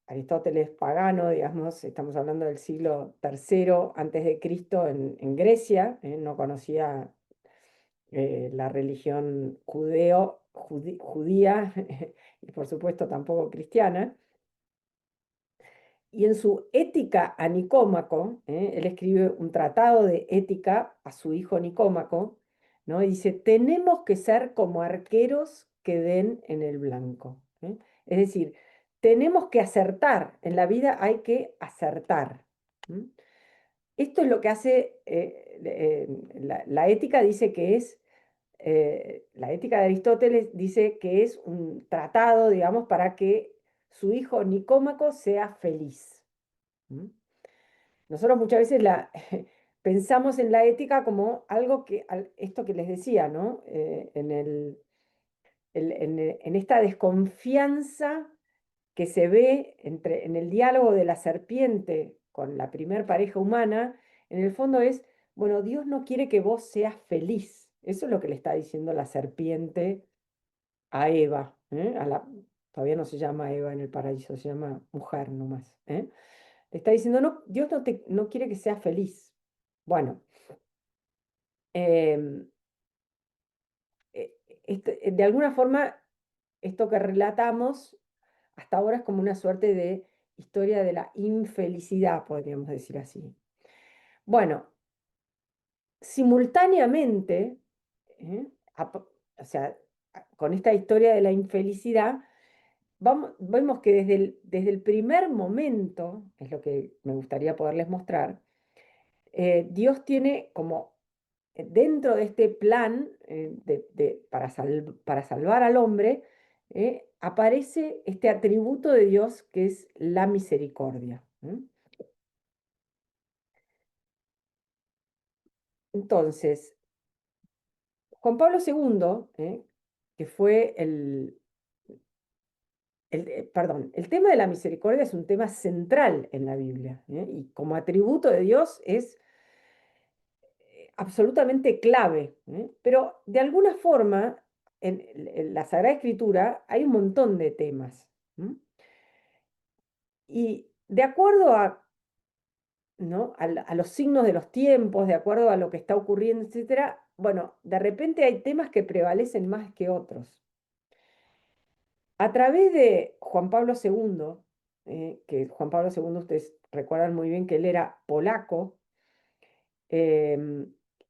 S1: Aristóteles pagano, digamos, estamos hablando del siglo III antes de Cristo en Grecia, no conocía la religión judía y por supuesto tampoco cristiana, y en su Ética a Nicómaco, él escribe un tratado de ética a su hijo Nicómaco, ¿no? Y dice, tenemos que ser como arqueros que den en el blanco. Es decir, tenemos que acertar, en la vida hay que acertar. Esto es lo que hace la ética dice que es, la ética de Aristóteles dice que es un tratado, digamos, para que su hijo Nicómaco sea feliz. ¿Mm? Nosotros muchas veces pensamos en la ética como algo que, esto que les decía, ¿no? En esta desconfianza que se ve en el diálogo de la serpiente con la primer pareja humana, en el fondo es, bueno, Dios no quiere que vos seas feliz. Eso es lo que le está diciendo la serpiente a Eva, ¿eh? Todavía no se llama Eva en el paraíso, se llama mujer nomás, ¿eh? Le está diciendo, no, Dios no quiere que seas feliz. Bueno, em, de alguna forma, esto que relatamos hasta ahora es como una suerte de historia de la infelicidad, podríamos decir así. Bueno, simultáneamente, ¿eh? O sea, con esta historia de la infelicidad, vemos que desde el primer momento, es lo que me gustaría poderles mostrar, Dios tiene como dentro de este plan para salvar al hombre, aparece este atributo de Dios que es la misericordia. Entonces, Juan Pablo II, que fue perdón, el tema de la misericordia es un tema central en la Biblia, y como atributo de Dios es absolutamente clave, pero de alguna forma en la Sagrada Escritura hay un montón de temas. Y de acuerdo a, ¿no? A los signos de los tiempos, de acuerdo a lo que está ocurriendo, etcétera, bueno, de repente hay temas que prevalecen más que otros. A través de Juan Pablo II, que Juan Pablo II, ustedes recuerdan muy bien que él era polaco,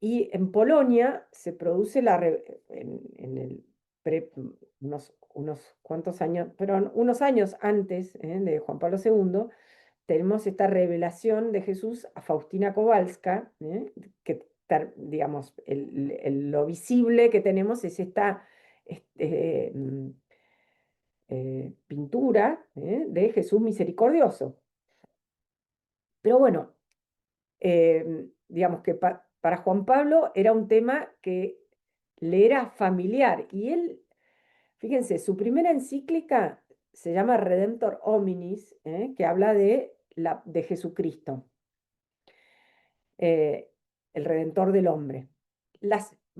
S1: y en Polonia se produce en el unos cuantos años, pero unos años antes, de Juan Pablo II, tenemos esta revelación de Jesús a Faustina Kowalska, que, digamos, lo visible que tenemos es esta pintura, de Jesús misericordioso. Pero bueno, digamos que para Juan Pablo era un tema que le era familiar y él, fíjense, su primera encíclica se llama Redemptor Hominis, que habla de Jesucristo, eh, el Redentor del hombre. Él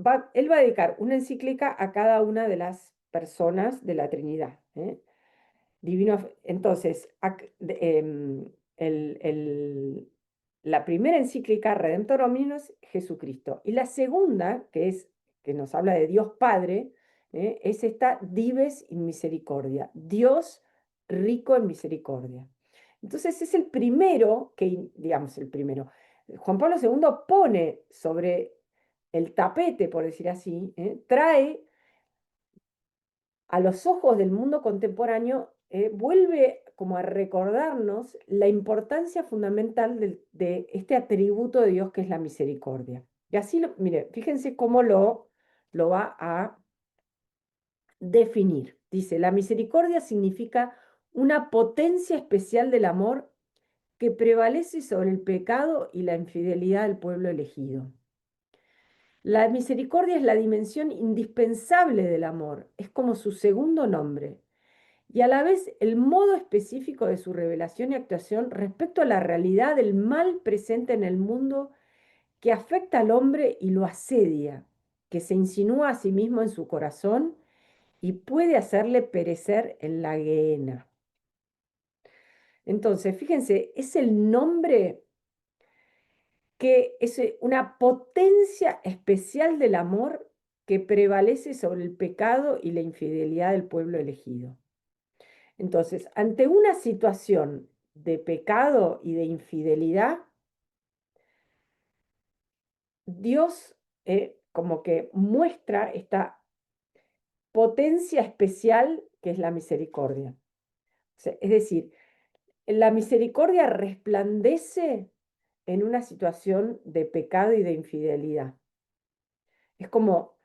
S1: va a dedicar una encíclica a cada una de las personas de la Trinidad. Divino, entonces, la primera encíclica, Redemptor Hominis, Jesucristo. Y la segunda, que nos habla de Dios Padre, es esta Dives in Misericordia, Dios rico en misericordia. Entonces es el primero digamos, el primero. Juan Pablo II pone sobre el tapete, por decir así, trae a los ojos del mundo contemporáneo, vuelve como a recordarnos la importancia fundamental de este atributo de Dios que es la misericordia. Y así, mire, fíjense cómo lo va a definir. Dice, la misericordia significa una potencia especial del amor que prevalece sobre el pecado y la infidelidad del pueblo elegido. La misericordia es la dimensión indispensable del amor, es como su segundo nombre, y a la vez el modo específico de su revelación y actuación respecto a la realidad del mal presente en el mundo que afecta al hombre y lo asedia, que se insinúa a sí mismo en su corazón y puede hacerle perecer en la gehenna. Entonces, fíjense, es el nombre que es una potencia especial del amor que prevalece sobre el pecado y la infidelidad del pueblo elegido. Entonces, ante una situación de pecado y de infidelidad, Dios como que muestra esta potencia especial que es la misericordia. O sea, es decir, la misericordia resplandece en una situación de pecado y de infidelidad. Es como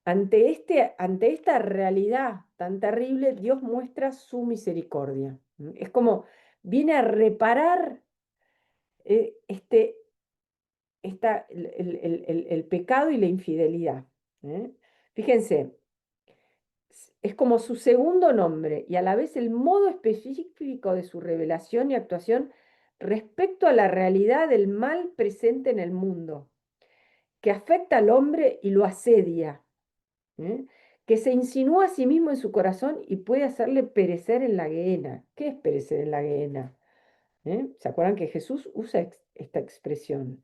S1: ante esta realidad tan terrible, Dios muestra su misericordia. Es como viene a reparar este, el pecado y la infidelidad. ¿Eh? Fíjense, es como su segundo nombre y a la vez el modo específico de su revelación y actuación respecto a la realidad del mal presente en el mundo, que afecta al hombre y lo asedia, ¿eh? Que se insinúa a sí mismo en su corazón y puede hacerle perecer en la gehenna. ¿Qué es perecer en la gehenna? ¿Se acuerdan que Jesús usa esta expresión?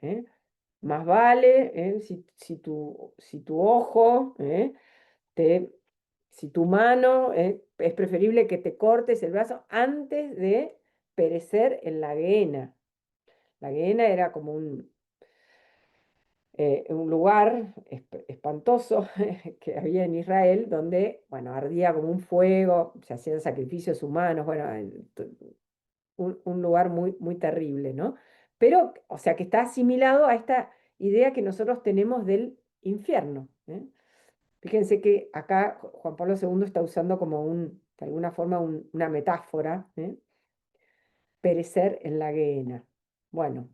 S1: Más vale, si tu ojo, te, si tu mano, es preferible que te cortes el brazo antes de perecer en la gehenna. La gehenna era como un lugar espantoso que había en Israel, donde, bueno, ardía como un fuego, se hacían sacrificios humanos, bueno, un lugar muy, muy terrible, ¿no? Pero, o sea, que está asimilado a esta idea que nosotros tenemos del infierno. Fíjense que acá Juan Pablo II está usando como de alguna forma una metáfora, perecer en la gehenna. Bueno,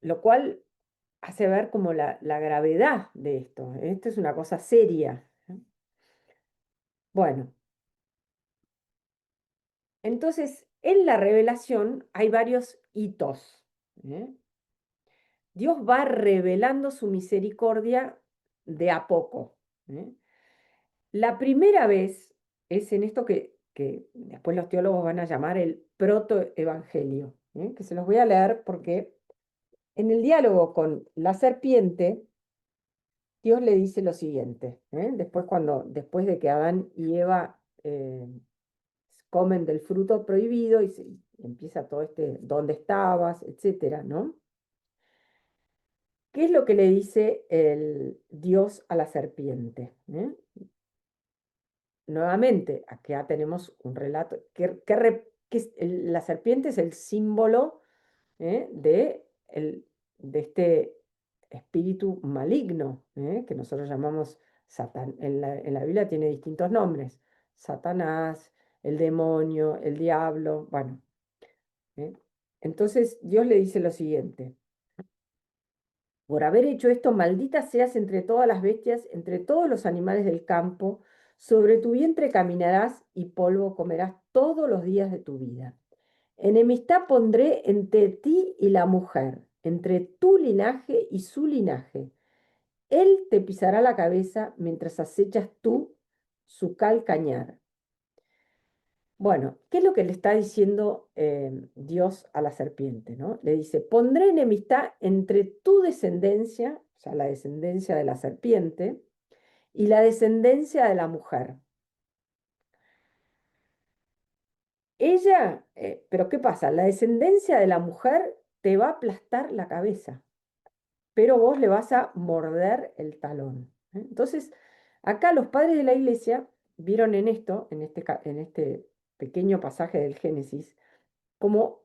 S1: lo cual hace ver como la gravedad de esto. Esto es una cosa seria. Bueno, entonces en la revelación hay varios hitos. ¿eh? Dios va revelando su misericordia de a poco. ¿eh? La primera vez es en esto que después los teólogos van a llamar el protoevangelio, que se los voy a leer porque en el diálogo con la serpiente, Dios le dice lo siguiente, después de que Adán y Eva comen del fruto prohibido y empieza todo ¿dónde estabas?, etcétera, ¿no? ¿Qué es lo que le dice el Dios a la serpiente? Nuevamente, aquí ya tenemos un relato, la serpiente es el símbolo de este espíritu maligno, que nosotros llamamos Satán. En la Biblia tiene distintos nombres: Satanás, el demonio, el diablo, bueno. ¿eh? Entonces Dios le dice lo siguiente: por haber hecho esto, maldita seas entre todas las bestias, entre todos los animales del campo, sobre tu vientre caminarás y polvo comerás todos los días de tu vida. Enemistad pondré entre ti y la mujer, entre tu linaje y su linaje. Él te pisará la cabeza mientras acechas tú su calcañar. Bueno, ¿qué es lo que le está diciendo Dios a la serpiente? ¿No? Le dice: pondré enemistad entre tu descendencia, o sea, la descendencia de la serpiente, y la descendencia de la mujer. Ella, pero ¿qué pasa? La descendencia de la mujer te va a aplastar la cabeza, pero vos le vas a morder el talón. Entonces, acá los padres de la iglesia vieron en esto, en este pequeño pasaje del Génesis, como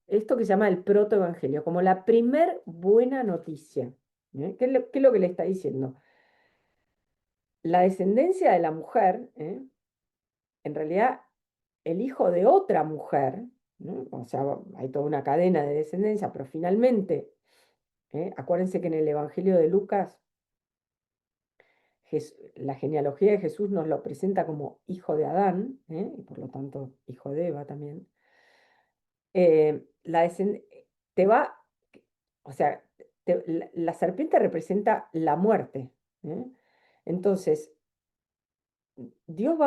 S1: esto que se llama el protoevangelio, como la primer buena noticia. ¿Qué es lo que le está diciendo? La descendencia de la mujer, en realidad, el hijo de otra mujer, ¿no? O sea, hay toda una cadena de descendencia, pero finalmente, acuérdense que en el Evangelio de Lucas, la genealogía de Jesús nos lo presenta como hijo de Adán, y por lo tanto hijo de Eva también. La te va, o sea, la serpiente representa la muerte. ¿eh? Entonces, Dios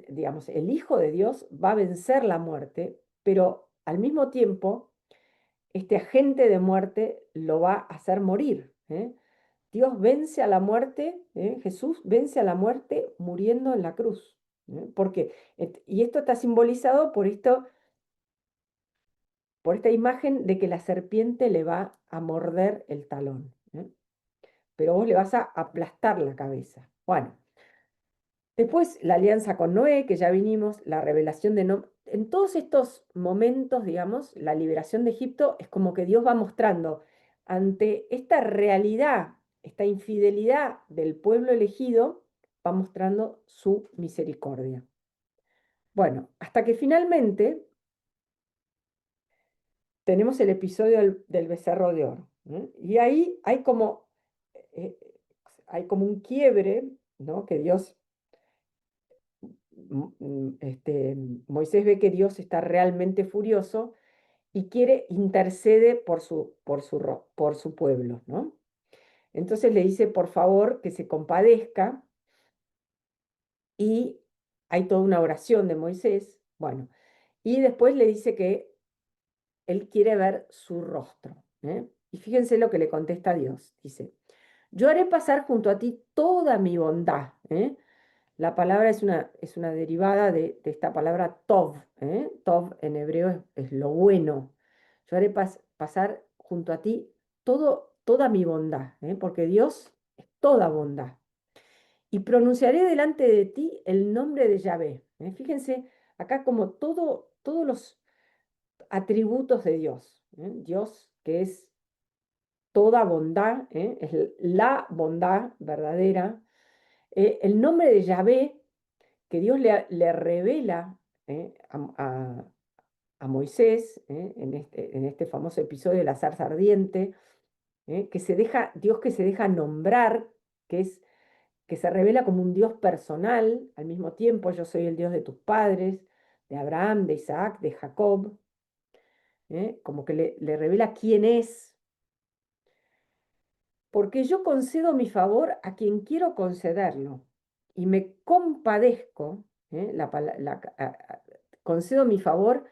S1: digamos, el Hijo de Dios va a vencer la muerte, pero al mismo tiempo, este agente de muerte lo va a hacer morir. Dios vence a la muerte, Jesús vence a la muerte muriendo en la cruz. ¿Por qué? Y esto está simbolizado por esta imagen de que la serpiente le va a morder el talón, pero vos le vas a aplastar la cabeza. Bueno, después la alianza con Noé, que ya vinimos, la revelación en todos estos momentos, digamos, la liberación de Egipto es como que Dios va mostrando ante esta realidad, esta infidelidad del pueblo elegido, va mostrando su misericordia. Bueno, hasta que finalmente tenemos el episodio del becerro de oro. Y ahí eh, hay como un quiebre, ¿no? Que Dios, Moisés ve que Dios está realmente furioso y intercede por su pueblo, ¿no? Entonces le dice, por favor, que se compadezca y hay toda una oración de Moisés, bueno, y después le dice que él quiere ver su rostro. Y fíjense lo que le contesta Dios. Dice, yo haré pasar junto a ti toda mi bondad. La palabra es una derivada de esta palabra tov. Tov en hebreo es lo bueno. Yo haré pasar junto a ti toda mi bondad, porque Dios es toda bondad. Y pronunciaré delante de ti el nombre de Yahvé. Fíjense acá como todos los atributos de Dios. Dios que es toda bondad, es la bondad verdadera. El nombre de Yahvé que Dios le revela a Moisés en este famoso episodio de la zarza ardiente, Dios que se deja nombrar, que se revela como un Dios personal, al mismo tiempo yo soy el Dios de tus padres, de Abraham, de Isaac, de Jacob, como que le revela quién es, porque yo concedo mi favor a quien quiero concederlo y me compadezco, concedo mi favor,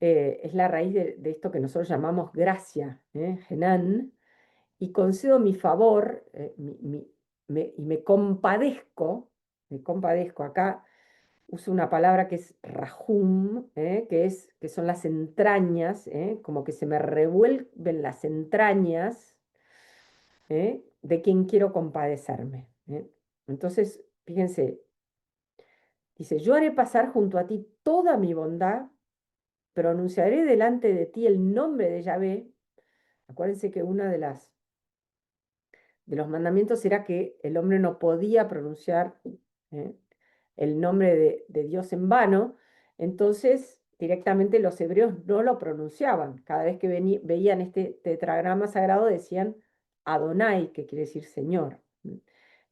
S1: es la raíz de esto que nosotros llamamos gracia, Genan, y concedo mi favor y me compadezco, acá uso una palabra que es rahum, que son las entrañas, como que se me revuelven las entrañas de quien quiero compadecerme. Entonces, fíjense, dice, yo haré pasar junto a ti toda mi bondad, pronunciaré delante de ti el nombre de Yahvé. Acuérdense que una de los mandamientos era que el hombre no podía pronunciar ¿eh? el nombre de Dios en vano, entonces directamente los hebreos no lo pronunciaban. Cada vez que veían este tetragrama sagrado decían Adonai, que quiere decir Señor.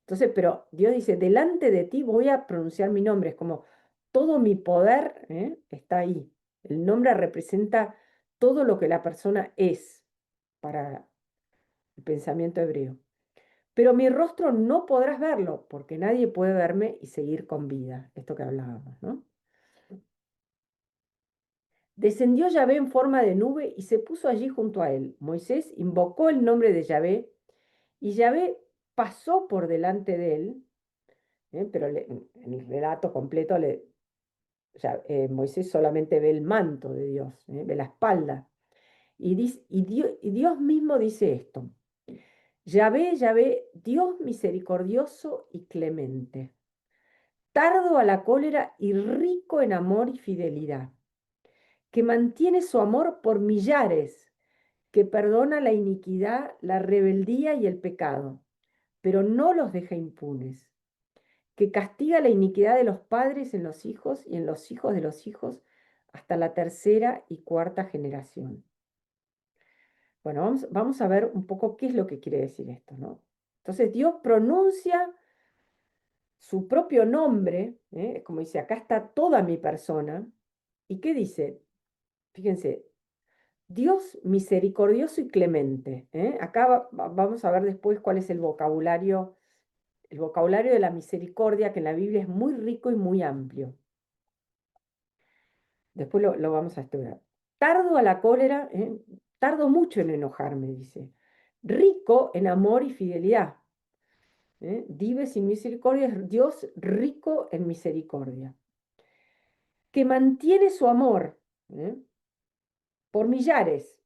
S1: Entonces, pero Dios dice, delante de ti voy a pronunciar mi nombre, es como todo mi poder está ahí. El nombre representa todo lo que la persona es para el pensamiento hebreo. Pero mi rostro no podrás verlo, porque nadie puede verme y seguir con vida. Esto que hablábamos, ¿no? Descendió Yahvé en forma de nube y se puso allí junto a él. Moisés invocó el nombre de Yahvé y Yahvé pasó por delante de él, pero en el relato completo Moisés solamente ve el manto de Dios, ve la espalda. Y Dios mismo dice esto. Yahvé, Yahvé, Dios misericordioso y clemente, tardo a la cólera y rico en amor y fidelidad, que mantiene su amor por millares, que perdona la iniquidad, la rebeldía y el pecado, pero no los deja impunes, que castiga la iniquidad de los padres en los hijos y en los hijos de los hijos hasta la tercera y cuarta generación. Bueno, vamos a ver un poco qué es lo que quiere decir esto, ¿no? Entonces Dios pronuncia su propio nombre, como dice, acá está toda mi persona. ¿Y qué dice? Fíjense, Dios misericordioso y clemente. Acá vamos a ver después cuál es el vocabulario de la misericordia, que en la Biblia es muy rico y muy amplio. Después lo vamos a estudiar. Tardo a la cólera, tardo mucho en enojarme, dice. Rico en amor y fidelidad. Dive sin misericordia es Dios rico en misericordia. Que mantiene su amor por millares,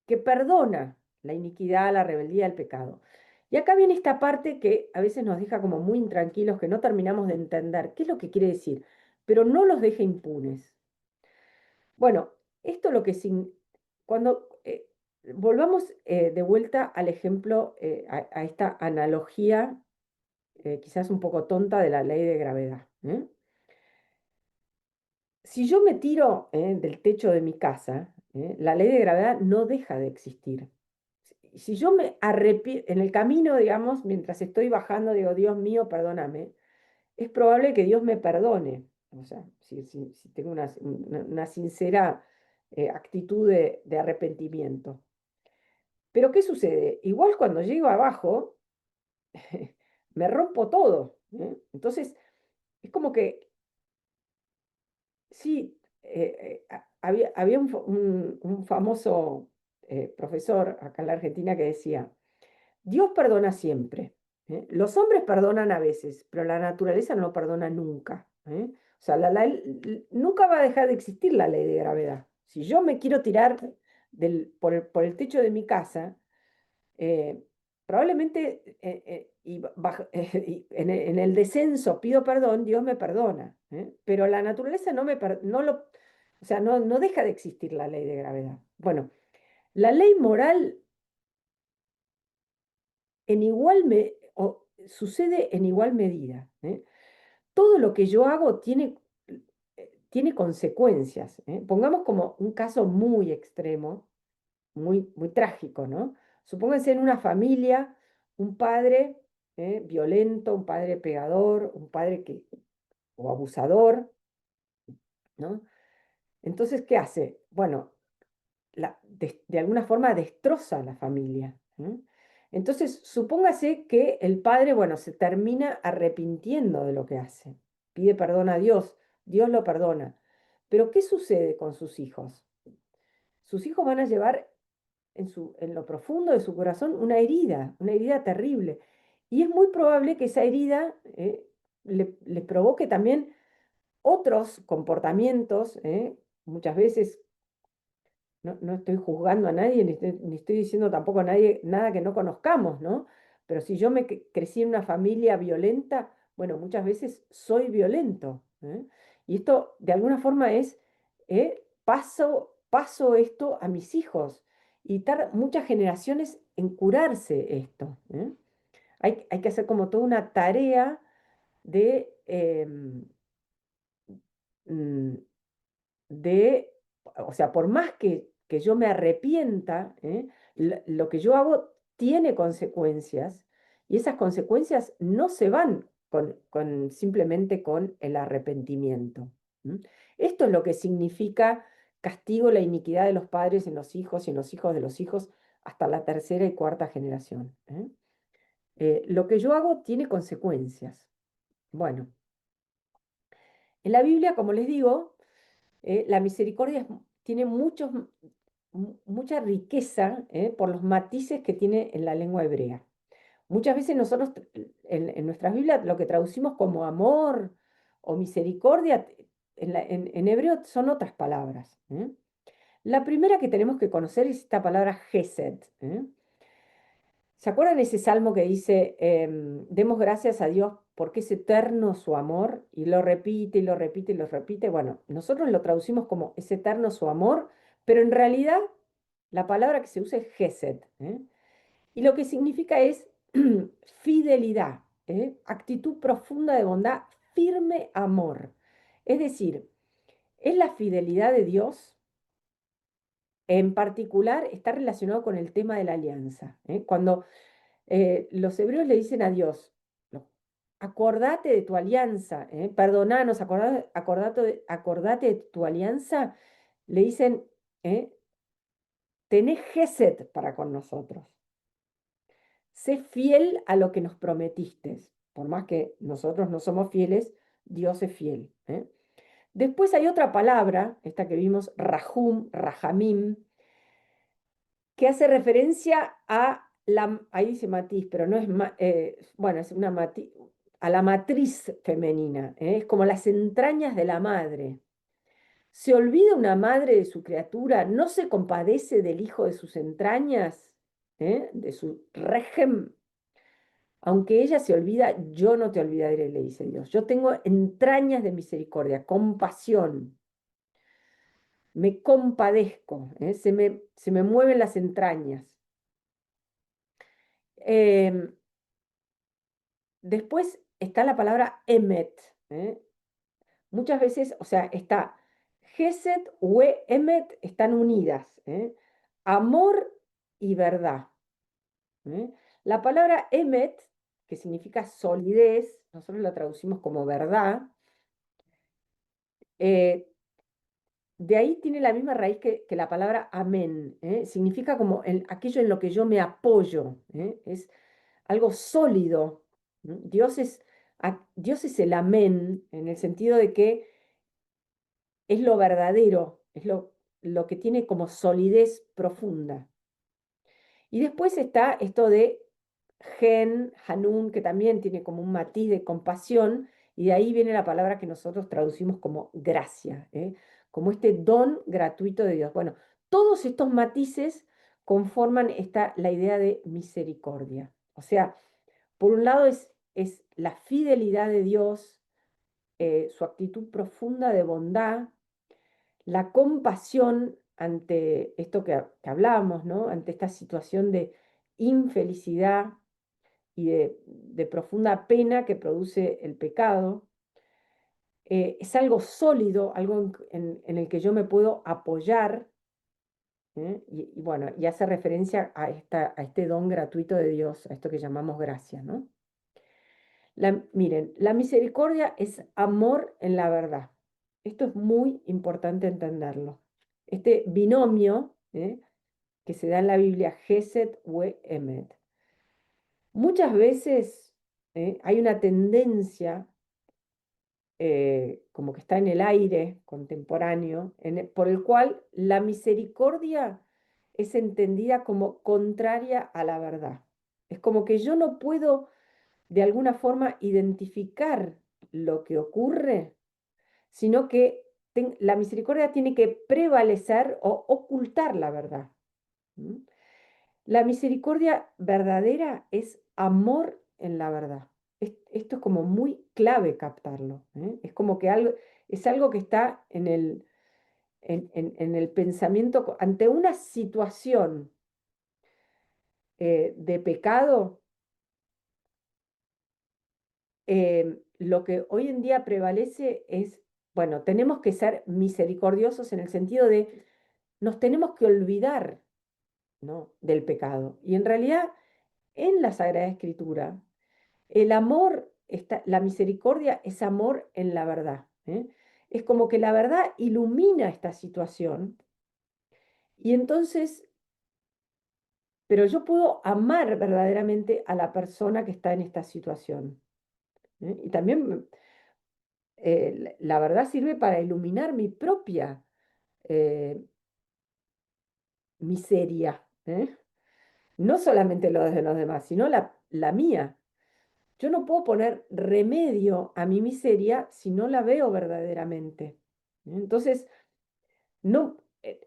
S1: que perdona la iniquidad, la rebeldía, el pecado. Y acá viene esta parte que a veces nos deja como muy intranquilos, que no terminamos de entender qué es lo que quiere decir, pero no los deja impunes. Bueno, esto lo que cuando volvamos de vuelta al ejemplo, a esta analogía quizás un poco tonta de la ley de gravedad. Si yo me tiro del techo de mi casa, la ley de gravedad no deja de existir. Si yo me arrepiento, en el camino, digamos, mientras estoy bajando, digo, Dios mío, perdóname, es probable que Dios me perdone. O sea, si tengo una sincera actitud de arrepentimiento. Pero ¿qué sucede? Igual cuando llego abajo, me rompo todo. Entonces, es como que sí, había un famoso profesor acá en la Argentina que decía, Dios perdona siempre. Los hombres perdonan a veces, pero la naturaleza no perdona nunca. O sea, nunca va a dejar de existir la ley de gravedad. Si yo me quiero tirar por el techo de mi casa, eh, probablemente en el descenso pido perdón, Dios me perdona, pero la naturaleza no lo, o sea, no deja de existir la ley de gravedad. Bueno, la ley moral sucede en igual medida. Todo lo que yo hago tiene consecuencias. Pongamos como un caso muy extremo, muy trágico, ¿no? Supónganse en una familia, un padre violento, un padre pegador, un padre o abusador, ¿no? Entonces, ¿qué hace? Bueno, de alguna forma destroza a la familia. Entonces, supóngase que el padre, bueno, se termina arrepintiendo de lo que hace, pide perdón a Dios, Dios lo perdona. Pero ¿qué sucede con sus hijos? Sus hijos van a llevar en lo profundo de su corazón una herida terrible. Y es muy probable que esa herida le provoque también otros comportamientos, muchas veces no estoy juzgando a nadie, ni estoy diciendo tampoco a nadie nada que no conozcamos, ¿no? Pero si yo crecí en una familia violenta, bueno, muchas veces soy violento. Y esto de alguna forma paso esto a mis hijos y tardar muchas generaciones en curarse esto. Hay que hacer como toda una tarea de, mm, o sea, por más que yo me arrepienta, lo que yo hago tiene consecuencias y esas consecuencias no se van simplemente con el arrepentimiento. ¿M? Esto es lo que significa castigo la iniquidad de los padres en los hijos y en los hijos de los hijos hasta la tercera y cuarta generación. Lo que yo hago tiene consecuencias. Bueno, en la Biblia, como les digo, la misericordia tiene mucha riqueza por los matices que tiene en la lengua hebrea. Muchas veces nosotros en nuestras Biblias lo que traducimos como amor o misericordia, en hebreo son otras palabras. La primera que tenemos que conocer es esta palabra gesed. ¿Se acuerdan ese salmo que dice, demos gracias a Dios porque es eterno su amor? Y lo repite y lo repite y lo repite. Bueno, nosotros lo traducimos como es eterno su amor, pero en realidad la palabra que se usa es gesed. Y lo que significa es fidelidad, actitud profunda de bondad, firme amor. Es decir, es la fidelidad de Dios. En particular, está relacionado con el tema de la alianza. Cuando los hebreos le dicen a Dios, no, acordate de tu alianza, perdonanos, acordate de tu alianza, le dicen, tenés gesed para con nosotros, sé fiel a lo que nos prometiste, por más que nosotros no somos fieles, Dios es fiel. Después hay otra palabra, esta que vimos, rahum, rahamim, que hace referencia ahí dice matiz, pero no es, bueno, es una matiz, a la matriz femenina, es como las entrañas de la madre. ¿Se olvida una madre de su criatura? ¿No se compadece del hijo de sus entrañas? De su régimen. Aunque ella se olvida, yo no te olvidaré, le dice Dios. Yo tengo entrañas de misericordia, compasión. me compadezco, se me mueven las entrañas. Em, Después está la palabra emet. ¿Eh? Muchas veces, o sea, está Gesed u emet están unidas. ¿Eh? Amor y verdad. ¿Eh? La palabra emet, que significa solidez, nosotros la traducimos como verdad, eh, de ahí tiene la misma raíz que la palabra amén. ¿Eh? Significa como aquello en lo que yo me apoyo. ¿Eh? Es algo sólido. ¿No? Dios es el amén en el sentido de que es lo verdadero, es lo que tiene como solidez profunda. Y después está esto de Hanún, que también tiene como un matiz de compasión, y de ahí viene la palabra que nosotros traducimos como gracia, ¿eh? Como este don gratuito de Dios. Bueno, todos estos matices conforman la idea de misericordia. O sea, por un lado es la fidelidad de Dios, su actitud profunda de bondad, la compasión ante esto que hablábamos, ¿no? Ante esta situación de infelicidad y de profunda pena que produce el pecado. Es algo sólido, algo en el que yo me puedo apoyar, ¿eh? Y bueno, y hace referencia a este don gratuito de Dios, a esto que llamamos gracia, ¿no? Miren, la misericordia es amor en la verdad. Esto es muy importante entenderlo. Este binomio, que se da en la Biblia, Gesed u Emet. Muchas veces hay una tendencia, como que está en el aire contemporáneo, por el cual la misericordia es entendida como contraria a la verdad. Es como que yo no puedo de alguna forma identificar lo que ocurre, sino que la misericordia tiene que prevalecer o ocultar la verdad. ¿Mm? La misericordia verdadera es amor en la verdad. Esto es como muy clave captarlo. ¿Eh? Es como que es algo que está en el pensamiento ante una situación de pecado. Lo que hoy en día prevalece es, bueno, tenemos que ser misericordiosos en el sentido de nos tenemos que olvidar, ¿no? del pecado. Y en realidad, en la Sagrada Escritura, el amor, la misericordia es amor en la verdad. ¿Eh? Es como que la verdad ilumina esta situación y entonces, pero yo puedo amar verdaderamente a la persona que está en esta situación. ¿Eh? Y también la verdad sirve para iluminar mi propia eh, miseria, ¿eh? No solamente lo de los demás, sino la mía. Yo no puedo poner remedio a mi miseria si no la veo verdaderamente. Entonces, no,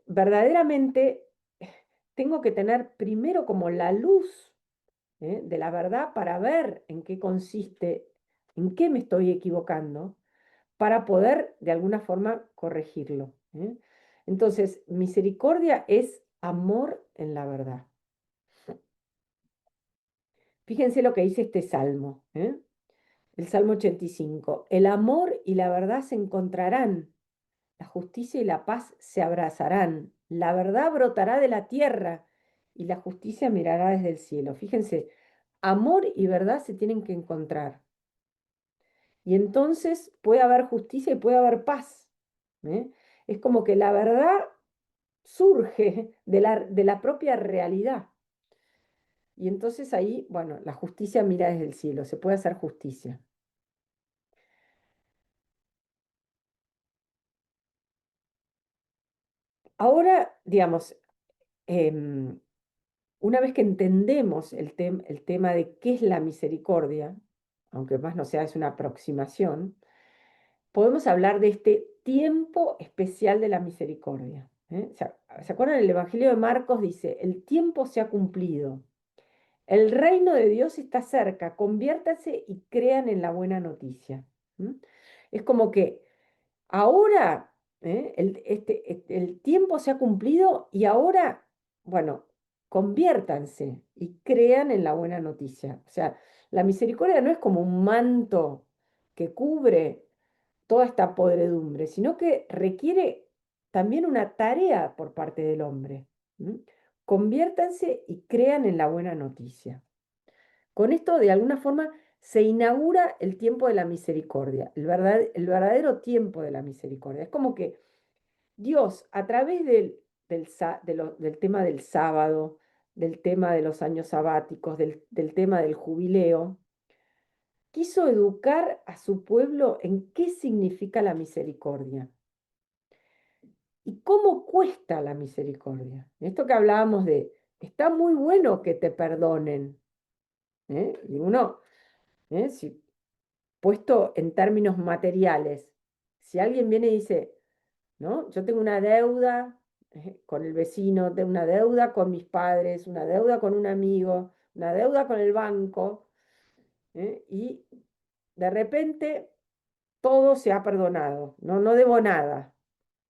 S1: verdaderamente tengo que tener primero como la luz de la verdad para ver en qué consiste, en qué me estoy equivocando, para poder de alguna forma corregirlo. Entonces, misericordia es amor en la verdad. Fíjense lo que dice este salmo, el Salmo 85. El amor y la verdad se encontrarán, la justicia y la paz se abrazarán, la verdad brotará de la tierra y la justicia mirará desde el cielo. Fíjense, amor y verdad se tienen que encontrar. Y entonces puede haber justicia y puede haber paz. ¿Eh? Es como que la verdad surge de la propia realidad. Y entonces ahí, bueno, la justicia mira desde el cielo, se puede hacer justicia. Ahora, digamos, em, una vez que entendemos el tema de qué es la misericordia, aunque más no sea, es una aproximación, podemos hablar de este tiempo especial de la misericordia. ¿Se acuerdan? El Evangelio de Marcos dice, el tiempo se ha cumplido, el reino de Dios está cerca, conviértanse y crean en la buena noticia. ¿Mm? Es como que ahora El tiempo se ha cumplido y ahora, bueno, conviértanse y crean en la buena noticia. O sea, la misericordia no es como un manto que cubre toda esta podredumbre, sino que requiere también una tarea por parte del hombre. ¿M? Conviértanse y crean en la buena noticia. Con esto, de alguna forma, se inaugura el tiempo de la misericordia, el verdadero tiempo de la misericordia. Es como que Dios, a través del tema del sábado, del tema de los años sabáticos, del tema del jubileo, quiso educar a su pueblo en qué significa la misericordia y cómo cuesta la misericordia. Esto que hablábamos de, está muy bueno que te perdonen. Y uno, si puesto en términos materiales, si alguien viene y dice, ¿no? Yo tengo una deuda con el vecino, tengo una deuda con mis padres, una deuda con un amigo, una deuda con el banco, y de repente todo se ha perdonado, no, no debo nada.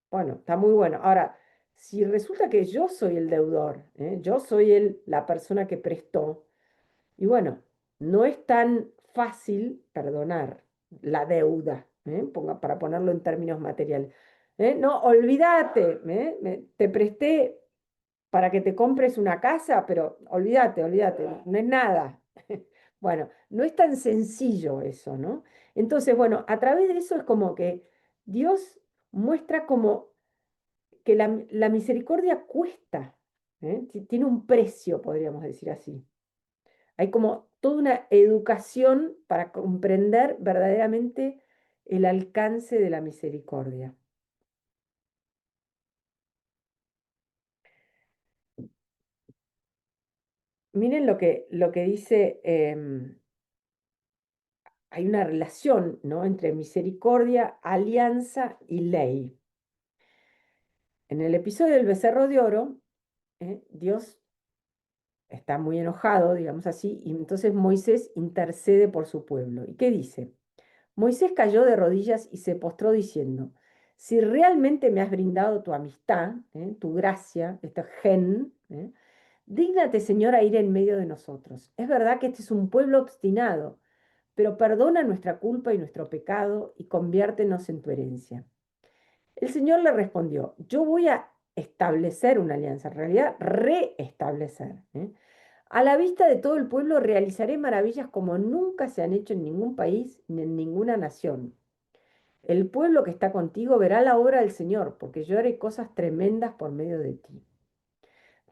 S1: Bueno, está muy bueno. Ahora, si resulta que yo soy el deudor, yo soy la persona que prestó, y bueno, no es tan fácil perdonar la deuda, para ponerlo en términos materiales. No, olvídate, te presté para que te compres una casa, pero olvídate, olvídate, no es nada. Bueno, no es tan sencillo eso, ¿no? Entonces, bueno, a través de eso es como que Dios muestra como que la misericordia cuesta, tiene un precio, podríamos decir así. Hay como toda una educación para comprender verdaderamente el alcance de la misericordia. Miren lo que dice, hay una relación, ¿no? Entre misericordia, alianza y ley. En el episodio del becerro de oro, Dios está muy enojado, digamos así, y entonces Moisés intercede por su pueblo. ¿Y qué dice? Moisés cayó de rodillas y se postró diciendo, si realmente me has brindado tu amistad, tu gracia, este gen, dígnate, Señor, a ir en medio de nosotros. Es verdad que este es un pueblo obstinado, pero perdona nuestra culpa y nuestro pecado y conviértenos en tu herencia. El Señor le respondió, yo voy a establecer una alianza, en realidad reestablecer. A la vista de todo el pueblo realizaré maravillas como nunca se han hecho en ningún país ni en ninguna nación. El pueblo que está contigo verá la obra del Señor, porque yo haré cosas tremendas por medio de ti.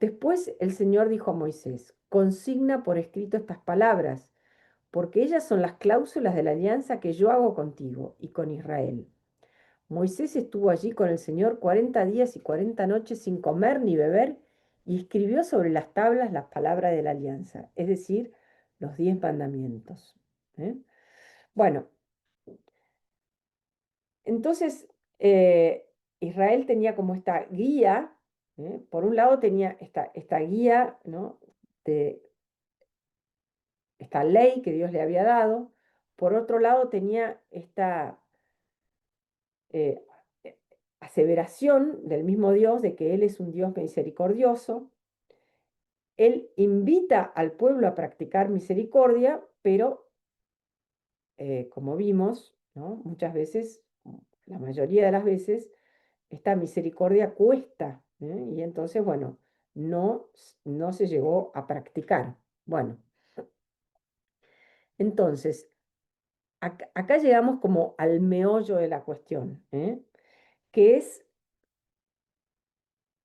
S1: Después el Señor dijo a Moisés, consigna por escrito estas palabras, porque ellas son las cláusulas de la alianza que yo hago contigo y con Israel. Moisés estuvo allí con el Señor 40 días y 40 noches sin comer ni beber y escribió sobre las tablas las palabras de la alianza, es decir, los 10 mandamientos. ¿eh? Bueno, entonces Israel tenía como esta guía, por un lado tenía esta guía, ¿no? de esta ley que Dios le había dado, por otro lado tenía esta eh, eh, aseveración del mismo Dios de que Él es un Dios misericordioso. Él invita al pueblo a practicar misericordia, pero como vimos, ¿no? Muchas veces, la mayoría de las veces, esta misericordia cuesta, y entonces, bueno, no, no se llegó a practicar. Bueno, entonces, acá llegamos como al meollo de la cuestión, que es,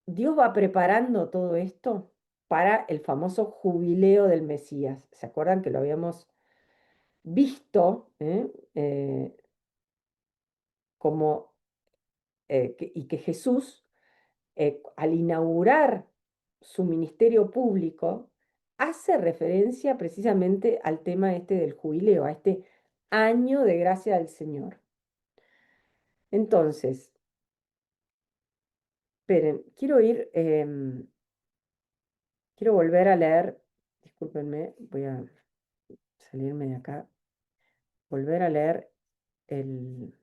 S1: Dios va preparando todo esto para el famoso jubileo del Mesías. ¿Se acuerdan que lo habíamos visto, como, y que Jesús, al inaugurar su ministerio público, hace referencia precisamente al tema este del jubileo, a este año de gracia del Señor? Entonces, esperen, quiero volver a leer, discúlpenme, voy a salirme de acá, volver a leer el,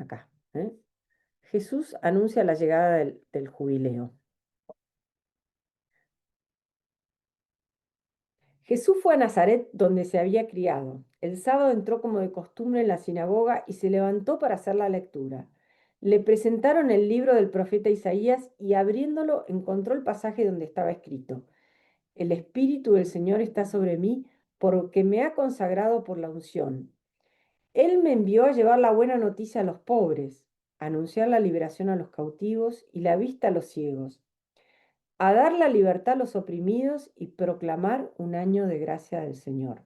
S1: acá. Jesús anuncia la llegada del jubileo. Jesús fue a Nazaret, donde se había criado. El sábado entró como de costumbre en la sinagoga y se levantó para hacer la lectura. Le presentaron el libro del profeta Isaías y abriéndolo encontró el pasaje donde estaba escrito: El Espíritu del Señor está sobre mí porque me ha consagrado por la unción. Él me envió a llevar la buena noticia a los pobres, a anunciar la liberación a los cautivos y la vista a los ciegos, a dar la libertad a los oprimidos y proclamar un año de gracia del Señor.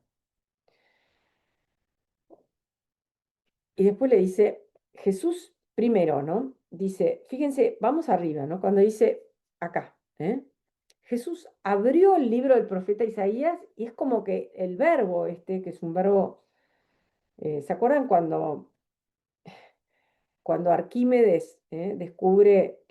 S1: Y después le dice, Jesús primero, ¿no? Dice, fíjense, vamos arriba, ¿no? Cuando dice, acá, Jesús abrió el libro del profeta Isaías y es como que el verbo que es un verbo, ¿se acuerdan cuando Arquímedes descubre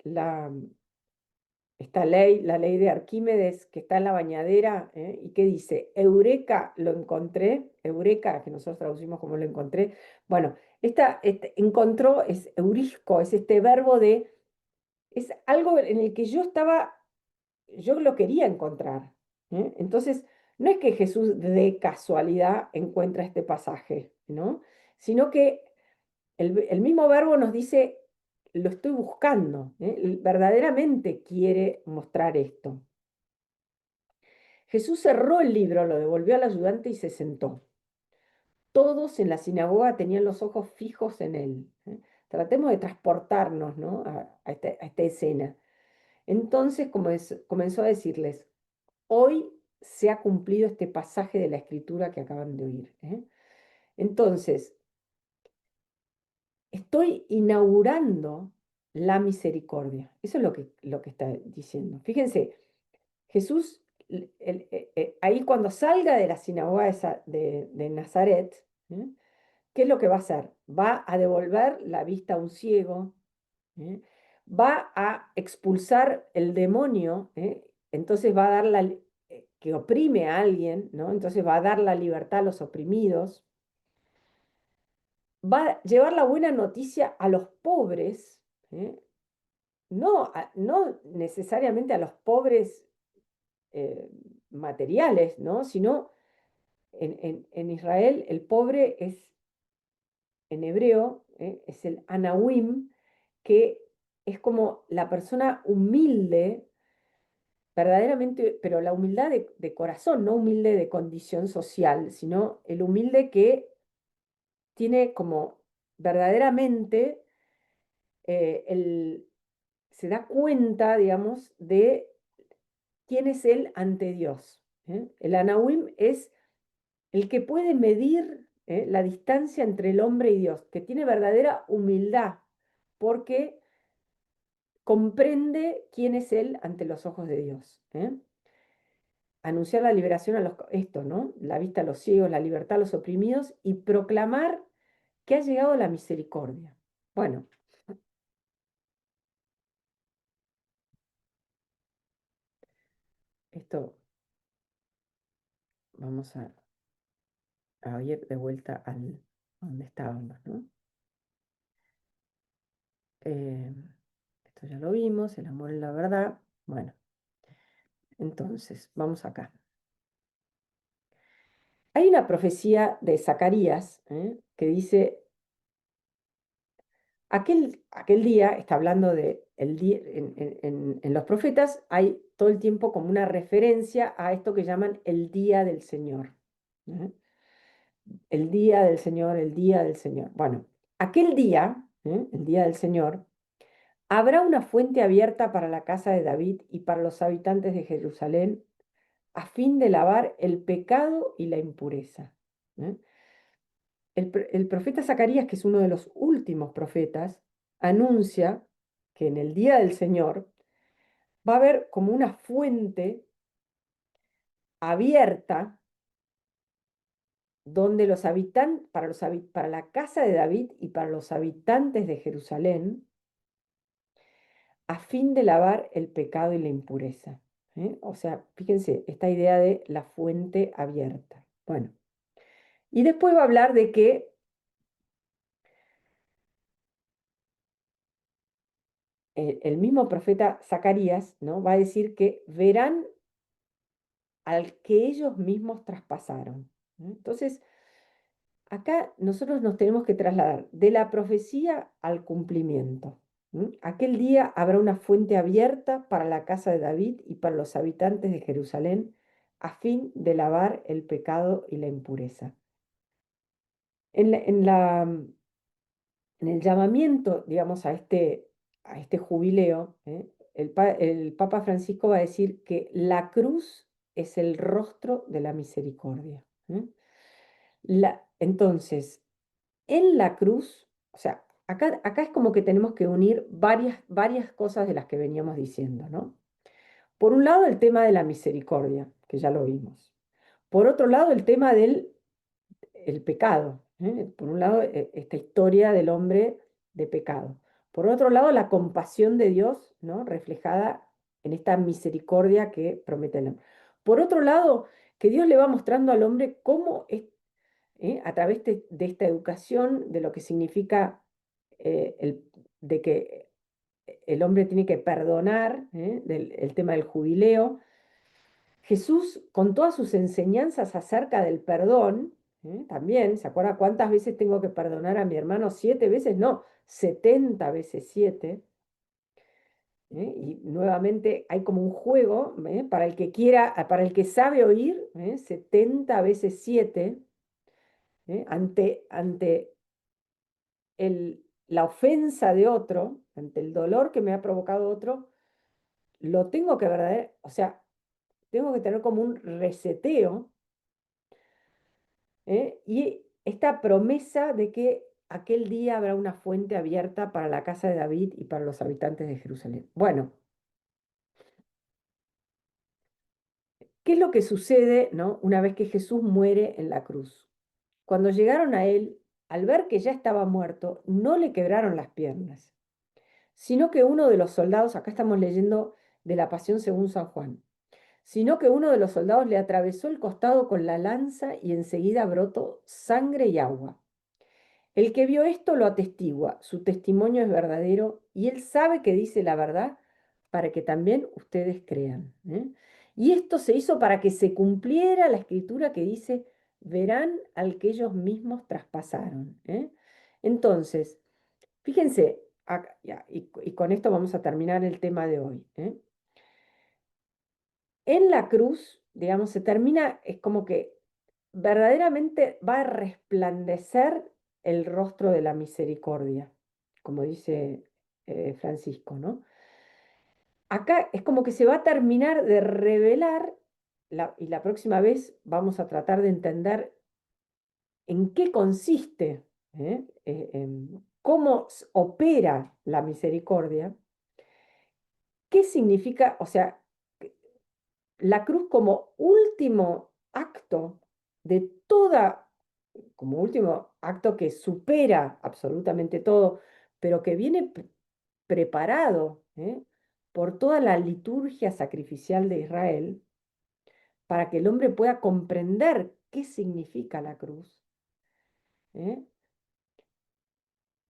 S1: esta ley, la ley de Arquímedes, que está en la bañadera, y que dice, Eureka, lo encontré, Eureka, que nosotros traducimos como lo encontré? Bueno, encontró es eurisco, es este verbo es algo en el que yo lo quería encontrar. Entonces, no es que Jesús de casualidad encuentra este pasaje, ¿no? Sino que el mismo verbo nos dice, lo estoy buscando, Él verdaderamente quiere mostrar esto. Jesús cerró el libro, lo devolvió al ayudante y se sentó. Todos en la sinagoga tenían los ojos fijos en él. Tratemos de transportarnos, ¿no? a esta escena. Entonces comenzó a decirles, hoy se ha cumplido este pasaje de la escritura que acaban de oír. Entonces, estoy inaugurando la misericordia. Eso es lo que está diciendo. Fíjense, Jesús, ahí cuando salga de la sinagoga de Nazaret, ¿qué es lo que va a hacer? Va a devolver la vista a un ciego, ¿eh? Va a expulsar el demonio, entonces va a dar que oprime a alguien, ¿no? Entonces va a dar la libertad a los oprimidos, va a llevar la buena noticia a los pobres, ¿eh? No necesariamente a los pobres eh, materiales, ¿no? Sino en Israel el pobre es, en hebreo, es el anawim, que es como la persona humilde, verdaderamente, pero la humildad de corazón, no humilde de condición social, sino el humilde que tiene como verdaderamente se da cuenta, digamos, de quién es él ante Dios. El Anawim es el que puede medir la distancia entre el hombre y Dios, que tiene verdadera humildad, porque comprende quién es él ante los ojos de Dios. Anunciar la liberación esto, ¿no? La vista a los ciegos, la libertad a los oprimidos y proclamar que ha llegado la misericordia. Bueno, esto vamos a ir de vuelta a donde estábamos, ¿no? Eh, Esto ya lo vimos, el amor en la verdad. Bueno, entonces, vamos acá. Hay una profecía de Zacarías que dice, aquel día, está hablando de el día, en los profetas hay todo el tiempo como una referencia a esto que llaman el día del Señor. ¿eh? El día del Señor, el día del Señor. Bueno, aquel día, el día del Señor, habrá una fuente abierta para la casa de David y para los habitantes de Jerusalén a fin de lavar el pecado y la impureza. ¿eh? El profeta Zacarías, que es uno de los últimos profetas, anuncia que en el día del Señor va a haber como una fuente abierta donde los habitantes, para la casa de David y para los habitantes de Jerusalén, a fin de lavar el pecado y la impureza. O sea, fíjense, esta idea de la fuente abierta. Bueno, y después va a hablar de que el mismo profeta Zacarías, ¿no? Va a decir que verán al que ellos mismos traspasaron. ¿No? Entonces, acá nosotros nos tenemos que trasladar de la profecía al cumplimiento. Aquel día habrá una fuente abierta para la casa de David y para los habitantes de Jerusalén, a fin de lavar el pecado y la impureza. En la- en la, en el llamamiento, digamos, a este jubileo, el Papa Francisco va a decir que la cruz es el rostro de la misericordia. Entonces, en la cruz, o sea, acá es como que tenemos que unir varias cosas de las que veníamos diciendo, ¿no? Por un lado, el tema de la misericordia, que ya lo vimos. Por otro lado, el tema del el pecado. Por un lado, esta historia del hombre de pecado. Por otro lado, la compasión de Dios, ¿no? Reflejada en esta misericordia que promete el hombre. Por otro lado, que Dios le va mostrando al hombre cómo es, a través de esta educación, de lo que significa de que el hombre tiene que perdonar, el tema del jubileo. Jesús, con todas sus enseñanzas acerca del perdón, también, ¿se acuerda cuántas veces tengo que perdonar a mi hermano? 7 veces, no, 70 veces 7. Y nuevamente hay como un juego, para el que quiera, para el que sabe oír, 70 veces 7, ante la ofensa de otro, ante el dolor que me ha provocado otro, lo tengo que o sea, tengo que tener como un reseteo. Y esta promesa de que aquel día habrá una fuente abierta para la casa de David y para los habitantes de Jerusalén. Bueno, ¿qué es lo que sucede, no? Una vez que Jesús muere en la cruz? Cuando llegaron a él, al ver que ya estaba muerto, no le quebraron las piernas, sino que uno de los soldados, acá estamos leyendo de la Pasión según San Juan, sino que uno de los soldados le atravesó el costado con la lanza y enseguida brotó sangre y agua. El que vio esto lo atestigua, su testimonio es verdadero y él sabe que dice la verdad para que también ustedes crean. Y esto se hizo para que se cumpliera la escritura que dice, verán al que ellos mismos traspasaron. Entonces, fíjense, y con esto vamos a terminar el tema de hoy. En la cruz, digamos, se termina, es como que verdaderamente va a resplandecer el rostro de la misericordia, como dice Francisco, ¿no? Acá es como que se va a terminar de revelar, y la próxima vez vamos a tratar de entender en qué consiste, cómo opera la misericordia, qué significa, o sea, la cruz como último acto de toda, como último acto que supera absolutamente todo, pero que viene preparado, por toda la liturgia sacrificial de Israel, para que el hombre pueda comprender qué significa la cruz. ¿eh?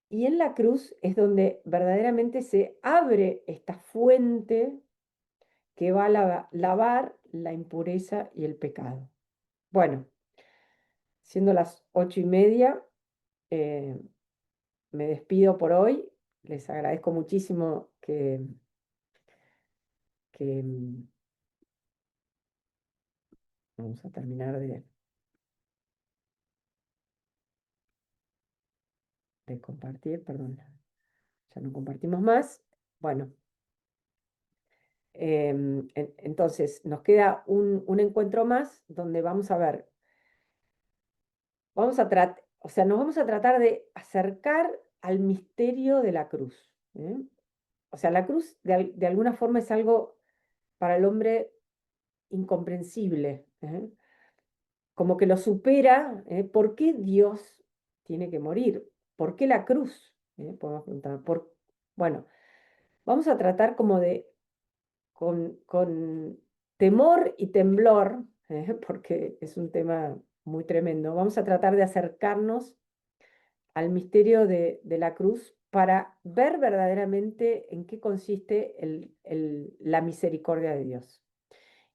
S1: Y en la cruz es donde verdaderamente se abre esta fuente que va a lavar la impureza y el pecado. Bueno, siendo las 8:30, eh, me despido por hoy. Les agradezco muchísimo que vamos a terminar de compartir, perdón, ya no compartimos más. Bueno, entonces nos queda un encuentro más donde vamos a ver, o sea, nos vamos a tratar de acercar al misterio de la cruz. O sea, la cruz de alguna forma es algo para el hombre incomprensible, como que lo supera. ¿Por qué Dios tiene que morir? ¿Por qué la cruz? Podemos preguntar. Bueno, vamos a tratar como con temor y temblor, porque es un tema muy tremendo. Vamos a tratar de acercarnos al misterio de la cruz para ver verdaderamente en qué consiste la misericordia de Dios.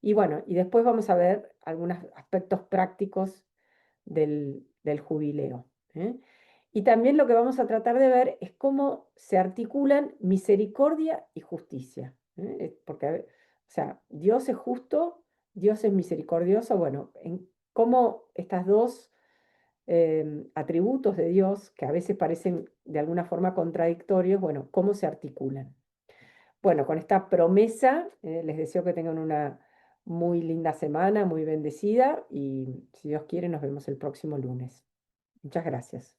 S1: Y bueno, y después vamos a ver algunos aspectos prácticos del jubileo, ¿eh? Y también lo que vamos a tratar de ver es cómo se articulan misericordia y justicia, ¿eh? Porque, o sea, Dios es justo, Dios es misericordioso, bueno, en cómo estas dos atributos de Dios, que a veces parecen de alguna forma contradictorios, bueno, cómo se articulan. Bueno, con esta promesa, les deseo que tengan una muy linda semana, muy bendecida y si Dios quiere nos vemos el próximo lunes. Muchas gracias.